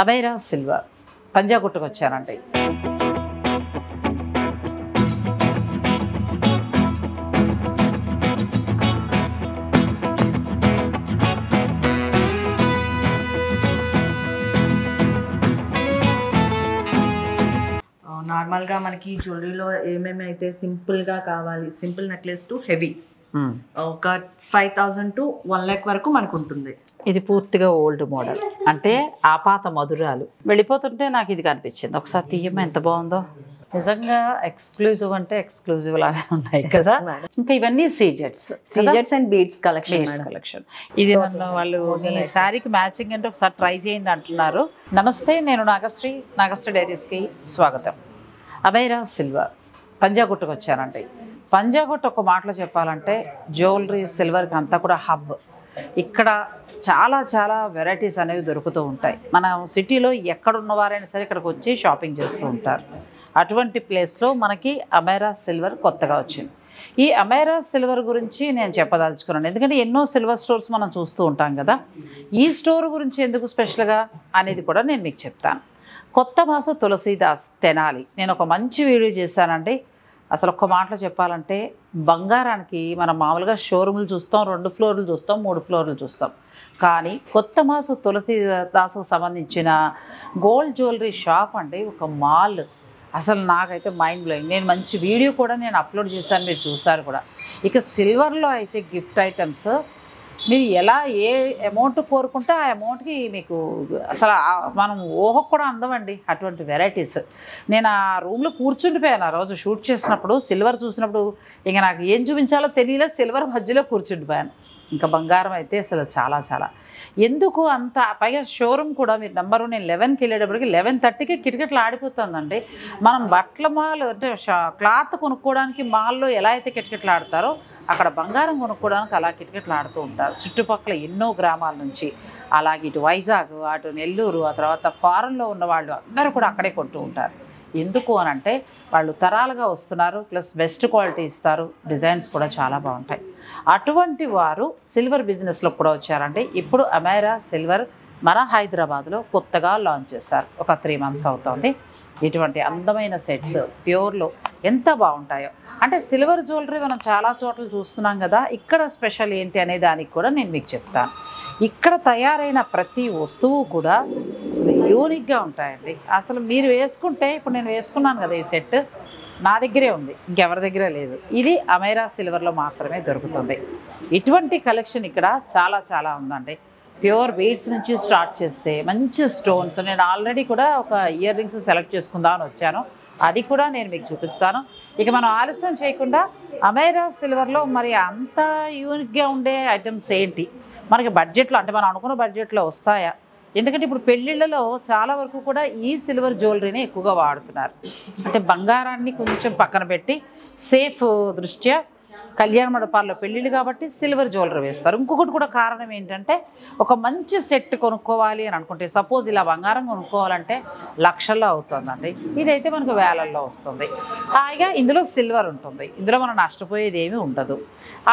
Amaira silver పంజాగుట్టుకు వచ్చానండి. నార్మల్గా మనకి జ్యువెలరీలో ఏమేమి అయితే సింపుల్గా కావాలి, సింపుల్ నెక్లెస్ టు హెవీ ఒక 5,000 to 1 lakh వరకు మనకు ఉంటుంది. ఇది పూర్తిగా ఓల్డ్ మోడల్, అంటే ఆపాత మధురాలు. వెళ్ళిపోతుంటే నాకు ఇది కనిపించింది. ఒకసారి తీయమ్మ ఎంత బాగుందో. నిజంగా ఎక్స్క్లూజివ్ అంటే ఎక్స్క్లూజివ్ లాగా ఉన్నాయి కదా. ఇంకా ఇవన్నీ సీజెట్స్ అండ్ బీడ్స్ కలెక్షన్. ఇది నన్ను వాళ్ళు ఈ శారీకి మ్యాచింగ్ అంటే ఒకసారి ట్రై చేయండి అంటున్నారు. నమస్తే, నేను నాగశ్రీ డైరీస్కి స్వాగతం. అమైరా సిల్వర్ పంజాగుట్టుకు వచ్చానండి. పంజాగుట్టు ఒక మాటలో చెప్పాలంటే జ్యువెలరీ సిల్వర్కి అంతా కూడా హబ్. ఇక్కడ చాలా చాలా వెరైటీస్ అనేవి దొరుకుతూ ఉంటాయి. మన సిటీలో ఎక్కడున్నవారైనా సరే ఇక్కడికి వచ్చి షాపింగ్ చేస్తూ ఉంటారు. అటువంటి ప్లేస్లో మనకి అమైరా సిల్వర్ కొత్తగా వచ్చింది. ఈ అమైరా సిల్వర్ గురించి నేను చెప్పదలుచుకున్నాను, ఎందుకంటే ఎన్నో సిల్వర్ స్టోర్స్ మనం చూస్తూ ఉంటాం కదా. ఈ స్టోర్ గురించి ఎందుకు స్పెషల్గా అనేది కూడా నేను మీకు చెప్తాను. కొత్త మాసు తులసీదాస్ తెనాలి, నేను ఒక మంచి వీడియో చేశానండి. అసలు ఒక్క మాటలో చెప్పాలంటే బంగారానికి మనం మామూలుగా షోరూములు చూస్తాం, 2 ఫ్లోర్లు చూస్తాం, 3 ఫ్లోర్లు చూస్తాం. కానీ కొత్త మాసు తులసీదాస్కు సంబంధించిన గోల్డ్ జ్యువెలరీ షాప్ అండి, ఒక మాల్. అసలు నాకైతే మైండ్ బ్లోయింగ్. నేను మంచి వీడియో కూడా నేను అప్లోడ్ చేశాను, మీరు చూసారు కూడా. ఇక సిల్వర్లో అయితే గిఫ్ట్ ఐటమ్స్ మీరు ఎలా ఏ అమౌంట్ కోరుకుంటే ఆ అమౌంట్కి మీకు అసలు మనం ఊహకు కూడా అందమండి అటువంటి వెరైటీస్. నేను ఆ రూమ్లో కూర్చుండిపోయాను ఆ రోజు షూట్ చేసినప్పుడు. సిల్వర్ చూసినప్పుడు ఇంకా నాకు ఏం చూపించాలో తెలియలేదు, సిల్వర్ మధ్యలో కూర్చుండిపోయాను. ఇంకా బంగారం అయితే అసలు చాలా చాలా ఎందుకు అంత, పైగా షోరూమ్ కూడా మీరు నెంబరు నేను 11కి వెళ్ళేటప్పటికి 11:30కి కిటకిటలు ఆడిపోతుందండి. మనం బట్టల మాల్ అంటే క్లాత్ కొనుక్కోవడానికి మాల్లో ఎలా అయితే కిటకిటలు ఆడతారో అక్కడ బంగారం కొనుక్కోవడానికి అలా కిటకిటలు ఆడుతూ ఉంటారు. చుట్టుపక్కల ఎన్నో గ్రామాల నుంచి, అలాగే ఇటు వైజాగ్, అటు నెల్లూరు, ఆ తర్వాత ఫారెన్లో ఉన్న వాళ్ళు అందరూ కూడా అక్కడే కొంటూ ఉంటారు. ఎందుకు అని అంటే వాళ్ళు తరాలుగా వస్తున్నారు, ప్లస్ బెస్ట్ క్వాలిటీ ఇస్తారు, డిజైన్స్ కూడా చాలా బాగుంటాయి. అటువంటి వారు సిల్వర్ బిజినెస్లో కూడా వచ్చారండి. ఇప్పుడు అమైరా సిల్వర్ మన హైదరాబాద్లో కొత్తగా లాంచ్ చేశారు. ఒక 3 months అవుతుంది. ఇటువంటి అందమైన సెట్స్ ప్యూర్లో ఎంత బాగుంటాయో. అంటే సిల్వర్ జ్యువెలరీ మనం చాలా చోట్ల చూస్తున్నాం కదా, ఇక్కడ స్పెషల్ ఏంటి అనే దానికి కూడా నేను మీకు చెప్తాను. ఇక్కడ తయారైన ప్రతి వస్తువు కూడా అసలు యూనిక్గా ఉంటాయండి. అసలు మీరు వేసుకుంటే, ఇప్పుడు నేను వేసుకున్నాను కదా ఈ సెట్, నా దగ్గరే ఉంది, ఇంకెవరి దగ్గర లేదు. ఇది అమైరా సిల్వర్లో మాత్రమే దొరుకుతుంది. ఇటువంటి కలెక్షన్ ఇక్కడ చాలా చాలా ఉందండి. ప్యూర్ బీడ్స్ నుంచి స్టార్ట్ చేస్తే మంచి స్టోన్స్, నేను ఆల్రెడీ కూడా ఒక ఇయర్ రింగ్స్ సెలెక్ట్ చేసుకుందామని వచ్చాను, అది కూడా నేను మీకు చూపిస్తాను. ఇక మనం ఆలస్యం చేయకుండా అమైరా సిల్వర్లో మరి అంత యూనిక్గా ఉండే ఐటమ్స్ ఏంటి, మనకి బడ్జెట్లో అంటే మనం అనుకున్న బడ్జెట్లో వస్తాయా? ఎందుకంటే ఇప్పుడు పెళ్ళిళ్ళలో చాలా వరకు కూడా ఈ సిల్వర్ జ్యువెలరీని ఎక్కువగా వాడుతున్నారు. అంటే బంగారాన్ని కొంచెం పక్కన పెట్టి సేఫ్ దృష్ట్యా కళ్యాణ మండపాల్లో పెళ్ళిళ్ళు కాబట్టి సిల్వర్ జ్యువెలరీ వేస్తారు. ఇంకొకటి కూడా కారణం ఏంటంటే ఒక మంచి సెట్ కొనుక్కోవాలి అని అనుకుంటే, సపోజ్ ఇలా బంగారం కొనుక్కోవాలంటే లక్షల్లో అవుతుందండి, ఇదైతే మనకు వేలల్లో వస్తుంది. హాయిగా ఇందులో సిల్వర్ ఉంటుంది, ఇందులో మనం నష్టపోయేది ఏమీ ఉండదు.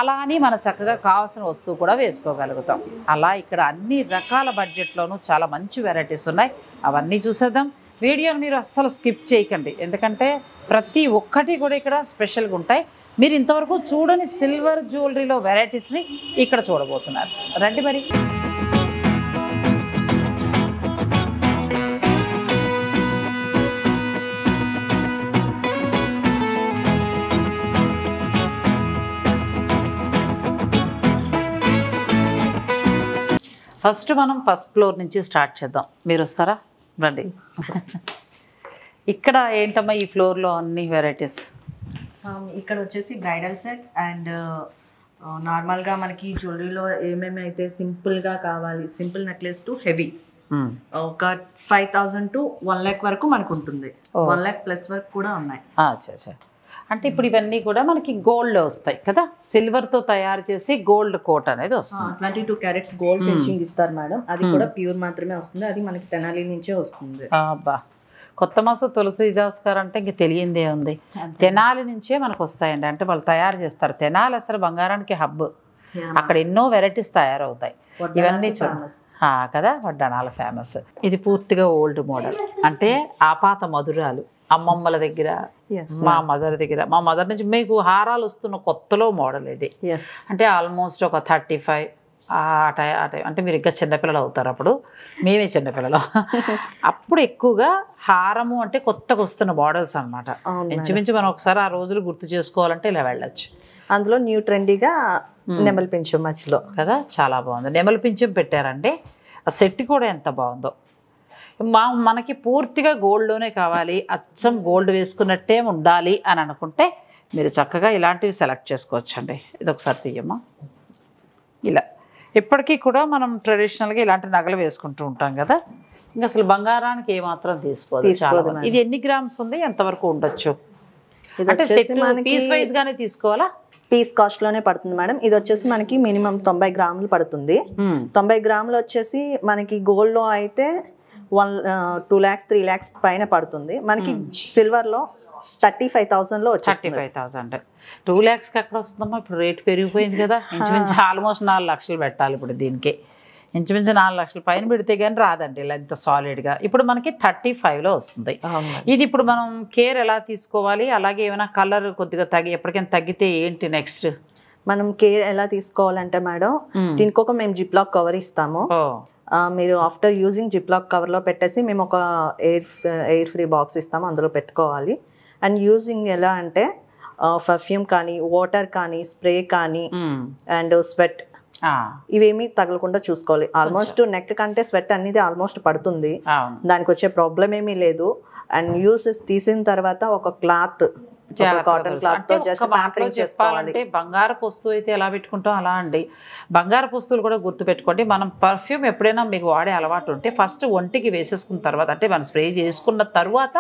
అలా అని మనం చక్కగా కావాల్సిన వస్తువు కూడా వేసుకోగలుగుతాం. అలా ఇక్కడ అన్ని రకాల బడ్జెట్లోనూ చాలా మంచి వెరైటీస్ ఉన్నాయి, అవన్నీ చూసేద్దాం. వీడియోని మీరు అస్సలు స్కిప్ చేయకండి, ఎందుకంటే ప్రతి ఒక్కటి కూడా ఇక్కడ స్పెషల్గా ఉంటాయి. మీరు ఇంతవరకు చూడని సిల్వర్ జ్యువెలరీలో వెరైటీస్ని ఇక్కడ చూడబోతున్నారు. రండి మరి. ఫస్ట్ మనం ఫస్ట్ ఫ్లోర్ నుంచి స్టార్ట్ చేద్దాం. మీరు వస్తారా? రండి. ఇక్కడ ఏంటమ్మా ఈ ఫ్లోర్లో అన్ని వెరైటీస్? ఇక్కడ వచ్చేసి బ్రైడల్ సెట్ అండ్ నార్మల్గా మనకి జ్యువెలరీలో ఏమేమి అయితే సింపుల్గా కావాలి, సింపుల్ నెక్లెస్ టు హెవీ ఒక 5,000 to 1 lakh వరకు మనకు ఉంటుంది. 1 lakh ప్లస్ వరకు కూడా ఉన్నాయి. అచ్చా, అంటే ఇప్పుడు ఇవన్నీ కూడా మనకి గోల్డ్ వస్తాయి కదా, సిల్వర్తో తయారు చేసి గోల్డ్ కోట్ అనేది వస్తుంది. 22 carats గోల్డ్ ఫినిషింగ్ ఇస్తారు మేడం, అది కూడా ప్యూర్ మాత్రమే వస్తుంది, అది మనకి తెనాలి నుంచే వస్తుంది. అబ్బా, కొత్త మాసు తులసీదాస్ గారు అంటే ఇంక తెలియందే ఉంది, తెనాలి నుంచే మనకు వస్తాయండి. అంటే వాళ్ళు తయారు చేస్తారు. తెనాలి అసలు బంగారానికి హబ్, అక్కడ ఎన్నో వెరైటీస్ తయారవుతాయి. ఇవన్నీ కదా వడ్డాణాల ఫేమస్. ఇది పూర్తిగా ఓల్డ్ మోడల్, అంటే ఆపాత మధురాలు అమ్మమ్మల దగ్గర, మా మదర్ దగ్గర, మా మదర్ నుంచి మీకు హారాలు వస్తున్న కొత్తలో మోడల్ ఇది. అంటే ఆల్మోస్ట్ ఒక 35 ఆ టైం అంటే మీరు ఇంకా చిన్నపిల్లలు అవుతారు, అప్పుడు మేమే చిన్నపిల్లలు. అప్పుడు ఎక్కువగా హారము అంటే కొత్తగా వస్తున్న మోడల్స్ అనమాట. ఇంచుమించు మనం ఒకసారి ఆ రోజులు గుర్తు చేసుకోవాలంటే ఇలా వెళ్ళచ్చు. అందులో న్యూ ట్రెండీగా నెమలి పింఛం మధ్యలో కదా, చాలా బాగుంది. నెమలి పింఛం పెట్టారండి. ఆ సెట్ కూడా ఎంత బాగుందో. మనకి పూర్తిగా గోల్డ్లోనే కావాలి, అచ్చం గోల్డ్ వేసుకున్నట్టే ఉండాలి అని అనుకుంటే మీరు చక్కగా ఇలాంటివి సెలెక్ట్ చేసుకోవచ్చండి. ఇది ఒకసారి తీయమ్మా. ఇలా ఇప్పటికీ కూడా మనం ట్రెడిషనల్గా ఇలాంటి నగలు వేసుకుంటూ ఉంటాం కదా, ఇంకా అసలు బంగారానికి ఏమాత్రం తీసుకోదు. చాలా ఇది ఎన్ని గ్రామ్స్ ఉంది, ఎంతవరకు ఉండొచ్చు? అంటే సెట్ పీస్ వైజ్ గానే తీసుకోవాలా? పీస్ కాస్ట్ లోనే పడుతుంది మేడం. ఇది వచ్చేసి మనకి మినిమం 90 గ్రాములు పడుతుంది. 90 గ్రాములు వచ్చేసి మనకి గోల్డ్ లో అయితే 2 lakhs 3 lakhs పైన పడుతుంది. మనకి సిల్వర్ లో 35,000 లో వచ్చేస్తుంది. 35,000 2 lakhsకి ఎక్కడ వస్తుందమ్మా? ఇప్పుడు రేట్ పెరిగిపోయింది కదా, ఇంచుమించు ఆల్మోస్ట్ 4 లక్షలు పెట్టాలి ఇప్పుడు దీనికి. ఇంచుమించు 4 లక్షల పైన పెడితే కానీ రాదండి ఇలా ఇంత సాలిడ్గా. ఇప్పుడు మనకి 35లో వస్తుంది. ఇది ఇప్పుడు మనం కేర్ ఎలా తీసుకోవాలి, అలాగే ఏమైనా కలర్ కొద్దిగా ఎప్పటికైనా తగ్గితే ఏంటి నెక్స్ట్? మనం కేర్ ఎలా తీసుకోవాలంటే మేడం, దీనికి ఒక మేము జిప్లాక్ కవర్ ఇస్తాము. మీరు ఆఫ్టర్ యూజింగ్ జిప్లాక్ కవర్లో పెట్టేసి మేము ఒక ఎయిర్ ఫ్రీ బాక్స్ ఇస్తాము, అందులో పెట్టుకోవాలి. అండ్ యూజింగ్ ఎలా అంటే పర్ఫ్యూమ్ కానీ, వాటర్ కానీ, స్ప్రే కానీ, అండ్ స్వెట్ ఇవేమీ తగలకుండా చూసుకోవాలి. ఆల్మోస్ట్ నెక్ కంటే స్వెట్ అనేది ఆల్మోస్ట్ పడుతుంది, దానికి వచ్చే ప్రాబ్లం ఏమీ లేదు. అండ్ యూస్ తీసిన తర్వాత ఒక క్లాత్, కాటన్ క్లాత్ తో జస్ట్ ప్యాంపరింగ్ చేసుకోవాలి. బంగారపు వస్తువు అయితే ఎలా పెట్టుకుంటాం అలా అండి. బంగారపు వస్తువులు కూడా గుర్తు పెట్టుకోండి. మనం పర్ఫ్యూమ్ ఎప్పుడైనా మీకు వాడే అలవాటు ఉంటే ఫస్ట్ ఒంటికి వేసేసుకున్న తర్వాత, అంటే మనం స్ప్రే చేసుకున్న తర్వాత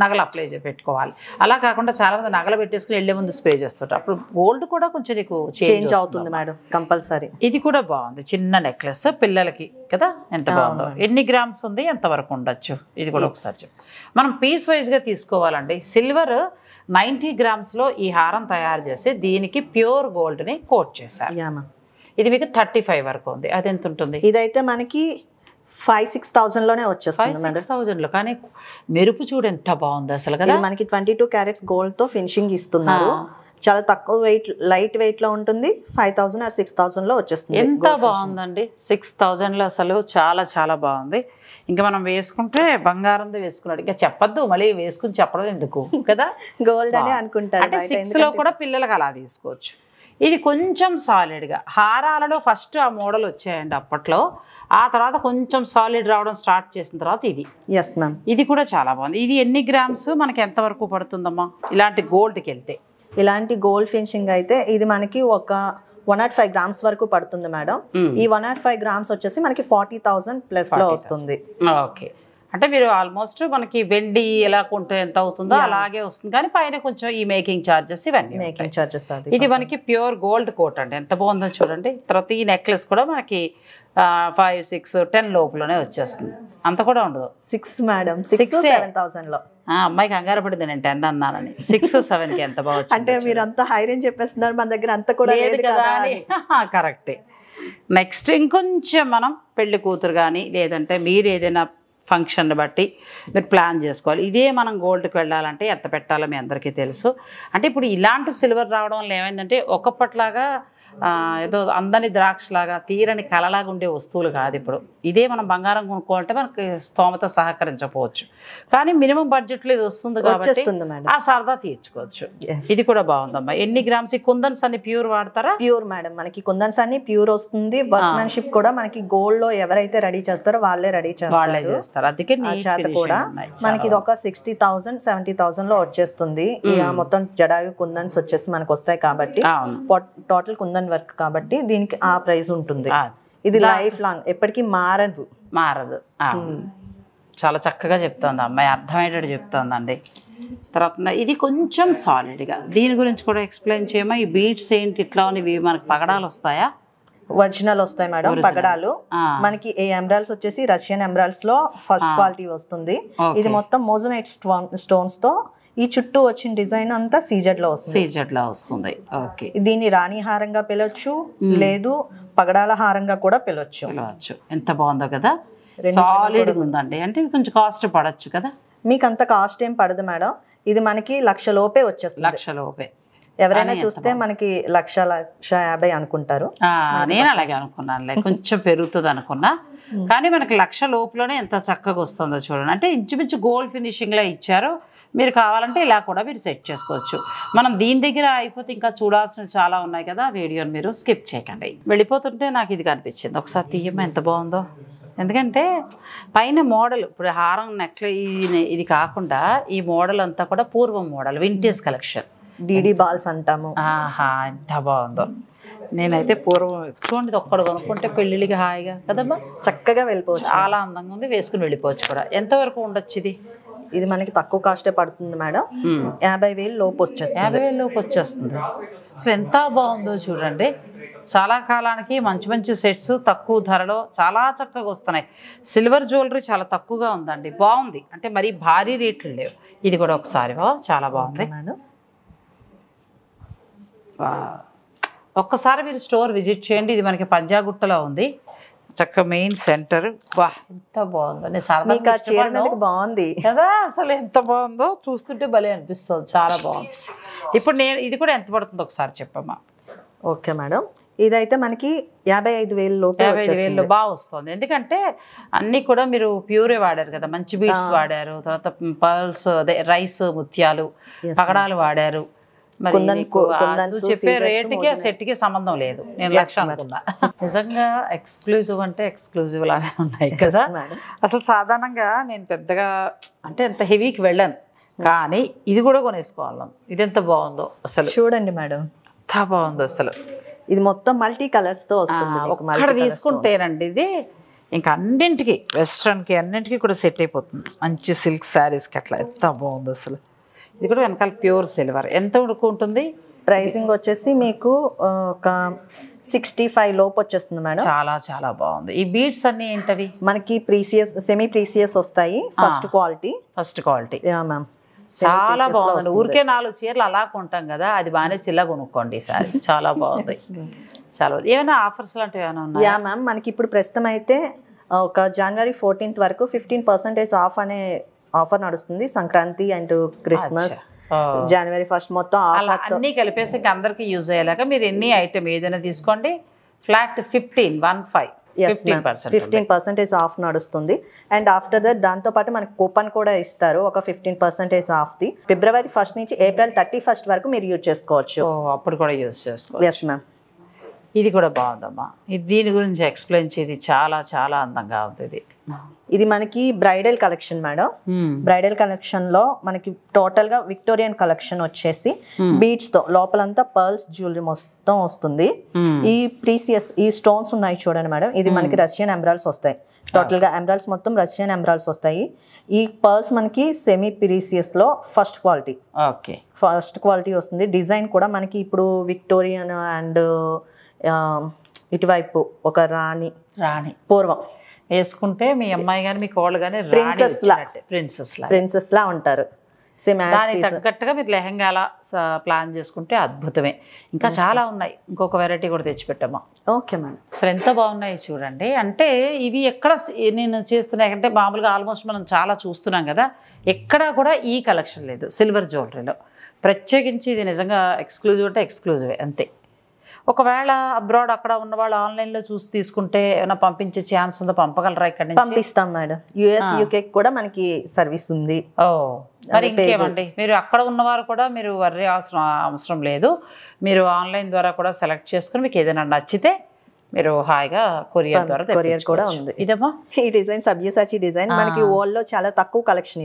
నగలు అప్లై పెట్టుకోవాలి. అలా కాకుండా చాలా మంది నగలు పెట్టేసుకుని వెళ్లే ముందు స్ప్రే చేస్తుంటారు, అప్పుడు గోల్డ్ కూడా కొంచెం నీకు చేంజ్ అవుతుంది మేడం కంపల్సరీ. ఇది కూడా బాగుంది, చిన్న నెక్లెస్ పిల్లలకి కదా, ఎంత బాగుందో. ఎన్ని గ్రామ్స్ ఉంది, ఎంత వరకు ఉండొచ్చు? ఇది కూడా ఒకసారి చెప్పు. మనం పీస్ వైజ్గా తీసుకోవాలండి. సిల్వర్ 90 గ్రామ్స్లో ఈ హారం తయారు చేసి దీనికి ప్యూర్ గోల్డ్ని కోట్ చేశారు. ఇది మీకు 35 వరకు ఉంది. అది ఎంత ఉంటుంది? ఇదైతే మనకి 5-6,000 లోనే వచ్చేస్తుంది. 5,000లో కానీ మెరుపు చూడు ఎంత బాగుంది అసలు కదా. మనకి 22 క్యారెట్స్ గోల్డ్ తో ఫినిషింగ్ ఇస్తున్నారు. చాలా తక్కువ వెయిట్, లైట్ వెయిట్ లో ఉంటుంది. 5,000 or 6,000 లో వచ్చేస్తుంది. ఎంత బాగుందండి, 6,000లో అసలు చాలా చాలా బాగుంది. ఇంకా మనం వేసుకుంటే బంగారంతో వేసుకున్నాడు, ఇంకా చెప్పద్దు, మళ్ళీ వేసుకుని చెప్పడం ఎందుకు కదా. గోల్డ్ అని అనుకుంటారు. అంటే 6లో కూడా పిల్లలకు అలా తీసుకోవచ్చు. ఇది కొంచెం సాలిడ్గా, హారాలలో ఫస్ట్ ఆ మోడల్ వచ్చాయండి అప్పట్లో, ఆ తర్వాత కొంచెం సాలిడ్ రావడం స్టార్ట్ చేసిన తర్వాత ఇది. Yes ma'am. ఇది కూడా చాలా బాగుంది. ఇది ఎన్ని గ్రామ్స్, మనకి ఎంత వరకు పడుతుందమ్మా ఇలాంటి గోల్డ్కి వెళ్తే? ఇలాంటి గోల్డ్ ఫినిషింగ్ అయితే ఇది మనకి ఒక 105 గ్రామ్స్ వరకు పడుతుంది మేడం. ఈ 105 గ్రామ్స్ వచ్చేసి మనకి 40,000 ప్లస్ లో వస్తుంది. ఓకే, అంటే మీరు ఆల్మోస్ట్ మనకి వెండి ఎలా కొంటే ఎంత అవుతుందో అలాగే వస్తుంది, కానీ పైన కొంచెం ఈ మేకింగ్ ఛార్జెస్ ఇవన్నీ మేకింగ్ ఛార్జెస్. ఇది మనకి ప్యూర్ గోల్డ్ కోట్ అండి, ఎంత బాగుందో చూడండి. తర్వాత ఈ నెక్లెస్ కూడా మనకి 5, 6, 10 లోపులోనే వచ్చేస్తుంది, అంత కూడా ఉండదు. 6 మేడం, 6-7,000 లో. అమ్మాయికి కంగారు పడింది నేను 10 అన్నానని. 6-7కి ఎంత బాగుంది అంటే మీరు అంత హై రేంజ్ చెప్పేస్తున్నారు, మన దగ్గర అంత కూడా లేదు కదా. కరెక్టే. నెక్స్ట్ ఇంకొంచెం మనం పెళ్లి కూతురు కానీ లేదంటే మీరు ఏదైనా ఫంక్షన్ బట్టి మీరు ప్లాన్ చేసుకోవాలి. ఇదే మనం గోల్డ్కి వెళ్ళాలంటే ఎంత పెట్టాలో మీ అందరికీ తెలుసు. అంటే ఇప్పుడు ఇలాంటి సిల్వర్ రావడం వల్ల ఏమైందంటే ఒకప్పట్లాగా ఏదో అందని ద్రాక్షలాగా తీరని కలలాగా ఉండే వస్తువులు కాదు ఇప్పుడు. ఇదే మనం బంగారం కొనుక్కోవాలంటే మనకి స్తోమత సహకరించకపోవచ్చు, కానీ మినిమం బడ్జెట్లో ఇది వస్తుంది కాబట్టి ఆ సరదా తీర్చుకోవచ్చు. ఇది కూడా బాగుందమ్మా. ఎన్ని గ్రామ్స్? ఈ కుందన్స్ అన్ని ప్యూర్ వాడతారా? ప్యూర్ మేడం, మనకి కుందన్స్ అన్ని ప్యూర్ వస్తుంది. వర్క్మెన్షిప్ కూడా మనకి గోల్డ్ లో ఎవరైతే రెడీ చేస్తారో వాళ్ళే రెడీ చేస్తారు. అందుకే కూడా మనకి ఇది ఒక 60,000 70,000 లో వచ్చేస్తుంది. ఇక మొత్తం జడాయు కుందన్స్ వచ్చేసి మనకు వస్తాయి కాబట్టి టోటల్ కుందన్ వర్క్ కాబట్టి దీనికి ఆ ప్రైస్ ఉంటుంది. ఇది లైఫ్ లాంగ్ ఎప్పటికీ మారదు. చాలా చక్కగా చెప్తోంది అమ్మాయి, అర్థమయ్యేటట్టు చెప్తోందండి. తర్వాత ఇది కొంచెం సాలిడ్గా, దీని గురించి కూడా ఎక్స్ప్లెయిన్ చేయమా. ఈ బీట్స్ ఏంటి ఇట్లా ఇవి మనకి పగడాలు వస్తాయా? ఒరిజినల్ వస్తాయి మేడం పగడాలు. మనకి ఈ ఎమరాల్డ్స్ వచ్చేసి రష్యన్ ఎమరాల్డ్స్ లో ఫస్ట్ క్వాలిటీ వస్తుంది. ఇది మొత్తం మోజనైట్ స్టోన్స్ తో ఈ చుట్టూ వచ్చిన డిజైన్ అంతా సీజెడ్ లో వస్తుంది. సీజెడ్ లా వస్తుంది. ఓకే, దీన్ని రాణి హారంగా పిలవచ్చు, లేదు పగడాల హారంగా కూడా పిలవచ్చు. ఎంత బాగుందో కదా, సాలిడ్ ఉందండి. అంటే ఇది కొంచెం కాస్ట్ పడచ్చు కదా? మీకు అంత కాస్ట్ ఏం పడదు మేడం, ఇది మనకి 1,00,000 లోపే వచ్చేస్తుంది. 1,00,000 లోపే. ఎవరైనా చూస్తే మనకి 1,50,000 అనుకుంటారు. నేను అలాగే అనుకున్నానులే, కొంచెం పెరుగుతుంది అనుకున్నా, కానీ మనకి 1,00,000 లోపులోనే ఎంత చక్కగా వస్తుందో చూడండి. అంటే ఇంచుమించు గోల్డ్ ఫినిషింగ్లో ఇచ్చారు. మీరు కావాలంటే ఇలా కూడా మీరు సెట్ చేసుకోవచ్చు. మనం దీని దగ్గర అయిపోతే ఇంకా చూడాల్సినవి చాలా ఉన్నాయి కదా, వీడియోని మీరు స్కిప్ చేయకండి. వెళ్ళిపోతుంటే నాకు ఇది కనిపించింది, ఒకసారి తీయమ్మా ఎంత బాగుందో. ఎందుకంటే పైన మోడల్ ఇప్పుడు హారం నెక్లె ఇది కాకుండా ఈ మోడల్ అంతా కూడా పూర్వం model, vintage collection, DD balls అంటాము. ఆహా ఎంత బాగుందో. నేనైతే పూర్వం చూడండి, ఒక్కడు కొనుక్కుంటే పెళ్ళిళ్ళకి హాయిగా కదమ్మా, చక్కగా వెళ్ళిపోవచ్చు. చాలా అందంగా ఉంది, వేసుకుని వెళ్ళిపోవచ్చు కూడా. ఎంతవరకు ఉండొచ్చు ఇది? ఇది మనకి తక్కువ కాస్టే పడుతుంది మేడం, 50,000 లోపు వచ్చేస్తుంది. 50,000 లోపు వచ్చేస్తుంది. అసలు ఎంత బాగుందో చూడండి. చాలా కాలానికి మంచి మంచి సెట్స్ తక్కువ ధరలో చాలా చక్కగా వస్తున్నాయి. సిల్వర్ జ్యువెలరీ చాలా తక్కువగా ఉందండి, బాగుంది. అంటే మరీ భారీ రేట్లు లేవు. ఇది కూడా ఒకసారి చాలా బాగుంది. ఒక్కసారి మీరు స్టోర్ విజిట్ చేయండి. ఇది మనకి పంజాగుట్టలో ఉంది, చక్క మెయిన్ సెంటర్. వా ఎంత బాగుందో, బాగుంది కదా, అసలు ఎంత బాగుందో, చూస్తుంటే భలే అనిపిస్తుంది, చాలా బాగుంది. ఇప్పుడు నేను ఇది కూడా ఎంత పడుతుందో ఒకసారి చెప్పమ్మా. ఓకే మేడం, ఇదైతే మనకి 55,000 లోపు 55,000 బాగా వస్తుంది. ఎందుకంటే అన్నీ కూడా మీరు ప్యూరే వాడారు కదా, మంచి బీడ్స్ వాడారు, తర్వాత పర్ల్స్, అదే రైస్ ముత్యాలు, పగడాలు వాడారు. మరి చెప్పే రేటుకి ఆ సెట్కి సంబంధం లేదు. నేను 1,00,000 అనుకున్నా. నిజంగా ఎక్స్క్లూజివ్ అంటే ఎక్స్క్లూజివ్ లానే ఉన్నాయి కదా. అసలు సాధారణంగా నేను పెద్దగా అంటే ఎంత హెవీకి వెళ్ళాను, కానీ ఇది కూడా కొనేసుకోవాలి. ఇది ఎంత బాగుందో అసలు, చూడండి మేడం, ఎంత బాగుందో అసలు. ఇది మొత్తం మల్టీ కలర్స్ తో వస్తుంది. ఒక్కడ తీసుకుంటేనండి ఇది ఇంకా అన్నింటికి, వెస్ట్రన్కి అన్నింటికి కూడా సెట్ అయిపోతుంది. మంచి సిల్క్ శారీస్కి అట్లా ఎంత బాగుందో అసలు. ఇది కూడా వెనకాల ప్యూర్ సిల్వర్. ఎంత ఉంటుంది? ప్రైసింగ్ వచ్చేసి మీకు ఒక 65 లోపు వచ్చేస్తుంది మేడం. చాలా చాలా బాగుంది. ఈ బీడ్స్ అన్ని ఏంటవి? మనకి ప్రీసియస్, సెమీ ప్రీసియస్ వస్తాయి, ఫస్ట్ క్వాలిటీ. మ్యామ్ చాలా బాగుంది. ఊరికే 4 చీరలు అలా కొంటాం కదా, అది బాగానేసి ఇలా కొనుక్కోండి ఈసారి. చాలా బాగుంది, చాలా బాగుంది. ఏమైనా ఆఫర్స్ లాంటివి ఏమైనా ఉన్నాయా? మ్యామ్ మనకి ఇప్పుడు ప్రస్తుతం అయితే ఒక January 14th వరకు 15% ఆఫ్ అనే ఆఫర్ నడుస్తుంది. Sankranti and Christmas, January 1st మొత్తం అన్ని కలిపేసి అందరికి యూజ్ అయ్యేలాగా మీరు ఎన్ని ఐటమ్ ఏదైనా తీసుకోండి. ఫ్లాట్ 15% ఆఫ్ నడుస్తుంది. అండ్ ఆఫ్టర్ దట్ దాంతోపాటు మనకి కూపన్ కూడా ఇస్తారు, ఒక 15% ఆఫ్ది. February 1st నుంచి April 31st వరకు మీరు యూజ్ చేసుకోవచ్చు. అప్పుడు కూడా యూజ్ చేసుకోవచ్చు. Yes ma'am. ఇది కూడా బాగుందమ్మా. దీని గురించి ఎక్స్ప్లెయిన్ చేది, చాలా చాలా అందంగా ఉంది. ఇది మనకి bridal collection madam. Bridal collection లో మనకి టోటల్ గా విక్టోరియన్ కలెక్షన్ వచ్చేసి బీడ్స్ తో లోపలంతా పర్ల్స్ జ్యువెలరీ మొత్తం వస్తుంది. ఈ ప్రీసియస్ ఈ స్టోన్స్ ఉన్నాయి చూడండి మేడం, ఇది మనకి రష్యన్ ఎమరాల్డ్స్ వస్తాయి. టోటల్ గా ఎమరాల్డ్స్ మొత్తం రష్యన్ ఎమరాల్డ్స్ వస్తాయి. ఈ పర్ల్స్ మనకి సెమీ ప్రీసియస్ లో ఫస్ట్ క్వాలిటీ వస్తుంది. డిజైన్ కూడా మనకి ఇప్పుడు విక్టోరియన్ అండ్ ఇటువైపు ఒక రాణి పూర్వం వేసుకుంటే మీ అమ్మాయి కానీ మీ కోళ్ళు కానీ ప్రిన్సెస్ లా ఉంటారు. దానికి తగ్గట్టుగా మీరు లెహంగాలా ప్లాన్ చేసుకుంటే అద్భుతమే. ఇంకా చాలా ఉన్నాయి, ఇంకొక వెరైటీ కూడా తెచ్చిపెట్టామా. Okay madam. అసలు ఎంత బాగున్నాయి చూడండి. అంటే ఇవి ఎక్కడ నేను చేస్తున్నాయి అంటే మామూలుగా ఆల్మోస్ట్ మనం చాలా చూస్తున్నాం కదా, ఎక్కడా కూడా ఈ కలెక్షన్ లేదు సిల్వర్ జ్యువెలరీలో. ప్రత్యేకించి ఇది నిజంగా ఎక్స్క్లూజివ్ అంటే ఎక్స్క్లూజివే అంతే. ఒకవేళ అబ్రాడ్ అక్కడ ఉన్న వాళ్ళు ఆన్లైన్లో చూసి తీసుకుంటే ఏమైనా పంపించే ఛాన్స్ ఉందో? పంపగలరా? ఇక్కడ నుంచి పంపిస్తాం మేడం. US UK కూడా మనకి సర్వీస్ ఉంది. మరి ఇంకేమండి, మీరు అక్కడ ఉన్నవారు కూడా మీరు వర్రీ అవసరం లేదు. మీరు ఆన్లైన్ ద్వారా కూడా సెలెక్ట్ చేసుకుని మీకు ఏదైనా నచ్చితే మీరు హాయిగా కొరియర్ ద్వారా కూడా ఉంది. ఇదమ్మా ఈ డిజైన్ సబ్యసాచి డిజైన్ మనకి వరల్డ్ లో చాలా తక్కువ కలెక్షన్.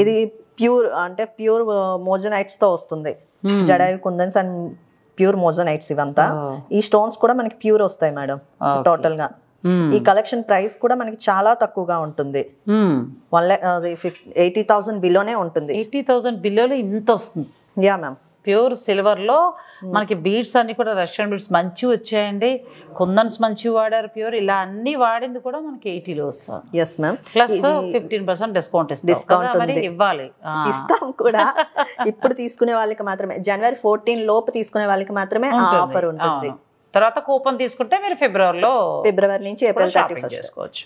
ఇది ప్యూర్ అంటే ప్యూర్ మోజనైట్స్ తో వస్తుంది. జడాయు కుందన్స్ అండ్ ప్యూర్ మోజనైట్స్ ఇవంతా. ఈ స్టోన్స్ కూడా మనకి ప్యూర్ వస్తాయి మేడం. టోటల్ గా ఈ కలెక్షన్ ప్రైస్ కూడా మనకి చాలా తక్కువగా ఉంటుంది. 80,000 బిలోనే ఉంటుంది. 80,000 బిలోలో ఇంత వస్తుంది? Yeah ma'am. ప్యూర్ సిల్వర్లో మనకి బీడ్స్ అన్ని కూడా రష్యన్ బీడ్స్ మంచి వచ్చాయండి. కుందన్స్ మంచి వాడారు ప్యూర్. ఇలా అన్ని వాడింది కూడా మనకి 80లో వస్తుంది. Yes ma'am. ప్లస్ 15% డిస్కౌంట్ ఇస్తాం. మరి ఇవ్వాలి, ఇస్తాం కూడా. ఇప్పుడు తీసుకునే వాళ్ళకి మాత్రమే, జనవరి 14 లోపు తీసుకునే వాళ్ళకి మాత్రమే ఆఫర్ ఉంటుంది. తర్వాత కూపన్ తీసుకుంటే మీరు ఫిబ్రవరి నుంచి ఏప్రిల్ 31 చేసుకోవచ్చు.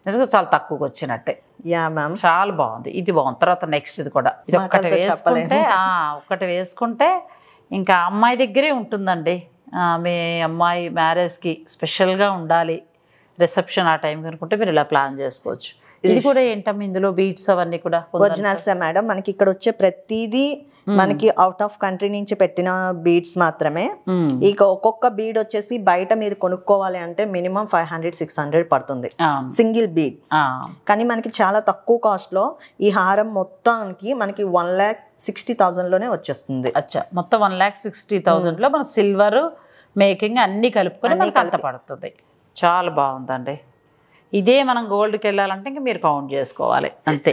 నిజంగా చాలా తక్కువగా వచ్చినట్టే. యా మ్యామ్, చాలా బాగుంది. ఇది బాగుంది. తర్వాత నెక్స్ట్ ఇది కూడా, ఇది ఒక్కటి వేసుకుంటే ఇంకా అమ్మాయి దగ్గరే ఉంటుందండి. మీ అమ్మాయి మ్యారేజ్కి స్పెషల్గా ఉండాలి, రిసెప్షన్ ఆ టైం కనుకుంటే మీరు ఇలా ప్లాన్ చేసుకోవచ్చు. ఇది కూడా ఏంటమ్మా ఇందులో బీట్స్ అవన్నీ కూడా ఒరిజినల్స్ మేడం. మనకి ఇక్కడ వచ్చే ప్రతిదీ మనకి అవుట్ ఆఫ్ కంట్రీ నుంచి పెట్టిన బీడ్స్ మాత్రమే. ఇక ఒక్కొక్క బీడ్ వచ్చేసి బయట మీరు కొనుక్కోవాలి అంటే మినిమం 500-600 పడుతుంది సింగిల్ బీడ్. కానీ మనకి చాలా తక్కువ కాస్ట్ లో ఈ హారం మొత్తానికి మనకి 1,60,000 లోనే వచ్చేస్తుంది. అచ్చా, మొత్తం 1,60,000 లో మన సిల్వర్ మేకింగ్ అన్ని కలుపుకొని మనకి అంత పడుతుంది. చాలా బాగుందండి. ఇదే మనం గోల్డ్కి వెళ్ళాలంటే ఇంకా మీరు కౌంట్ చేసుకోవాలి అంతే.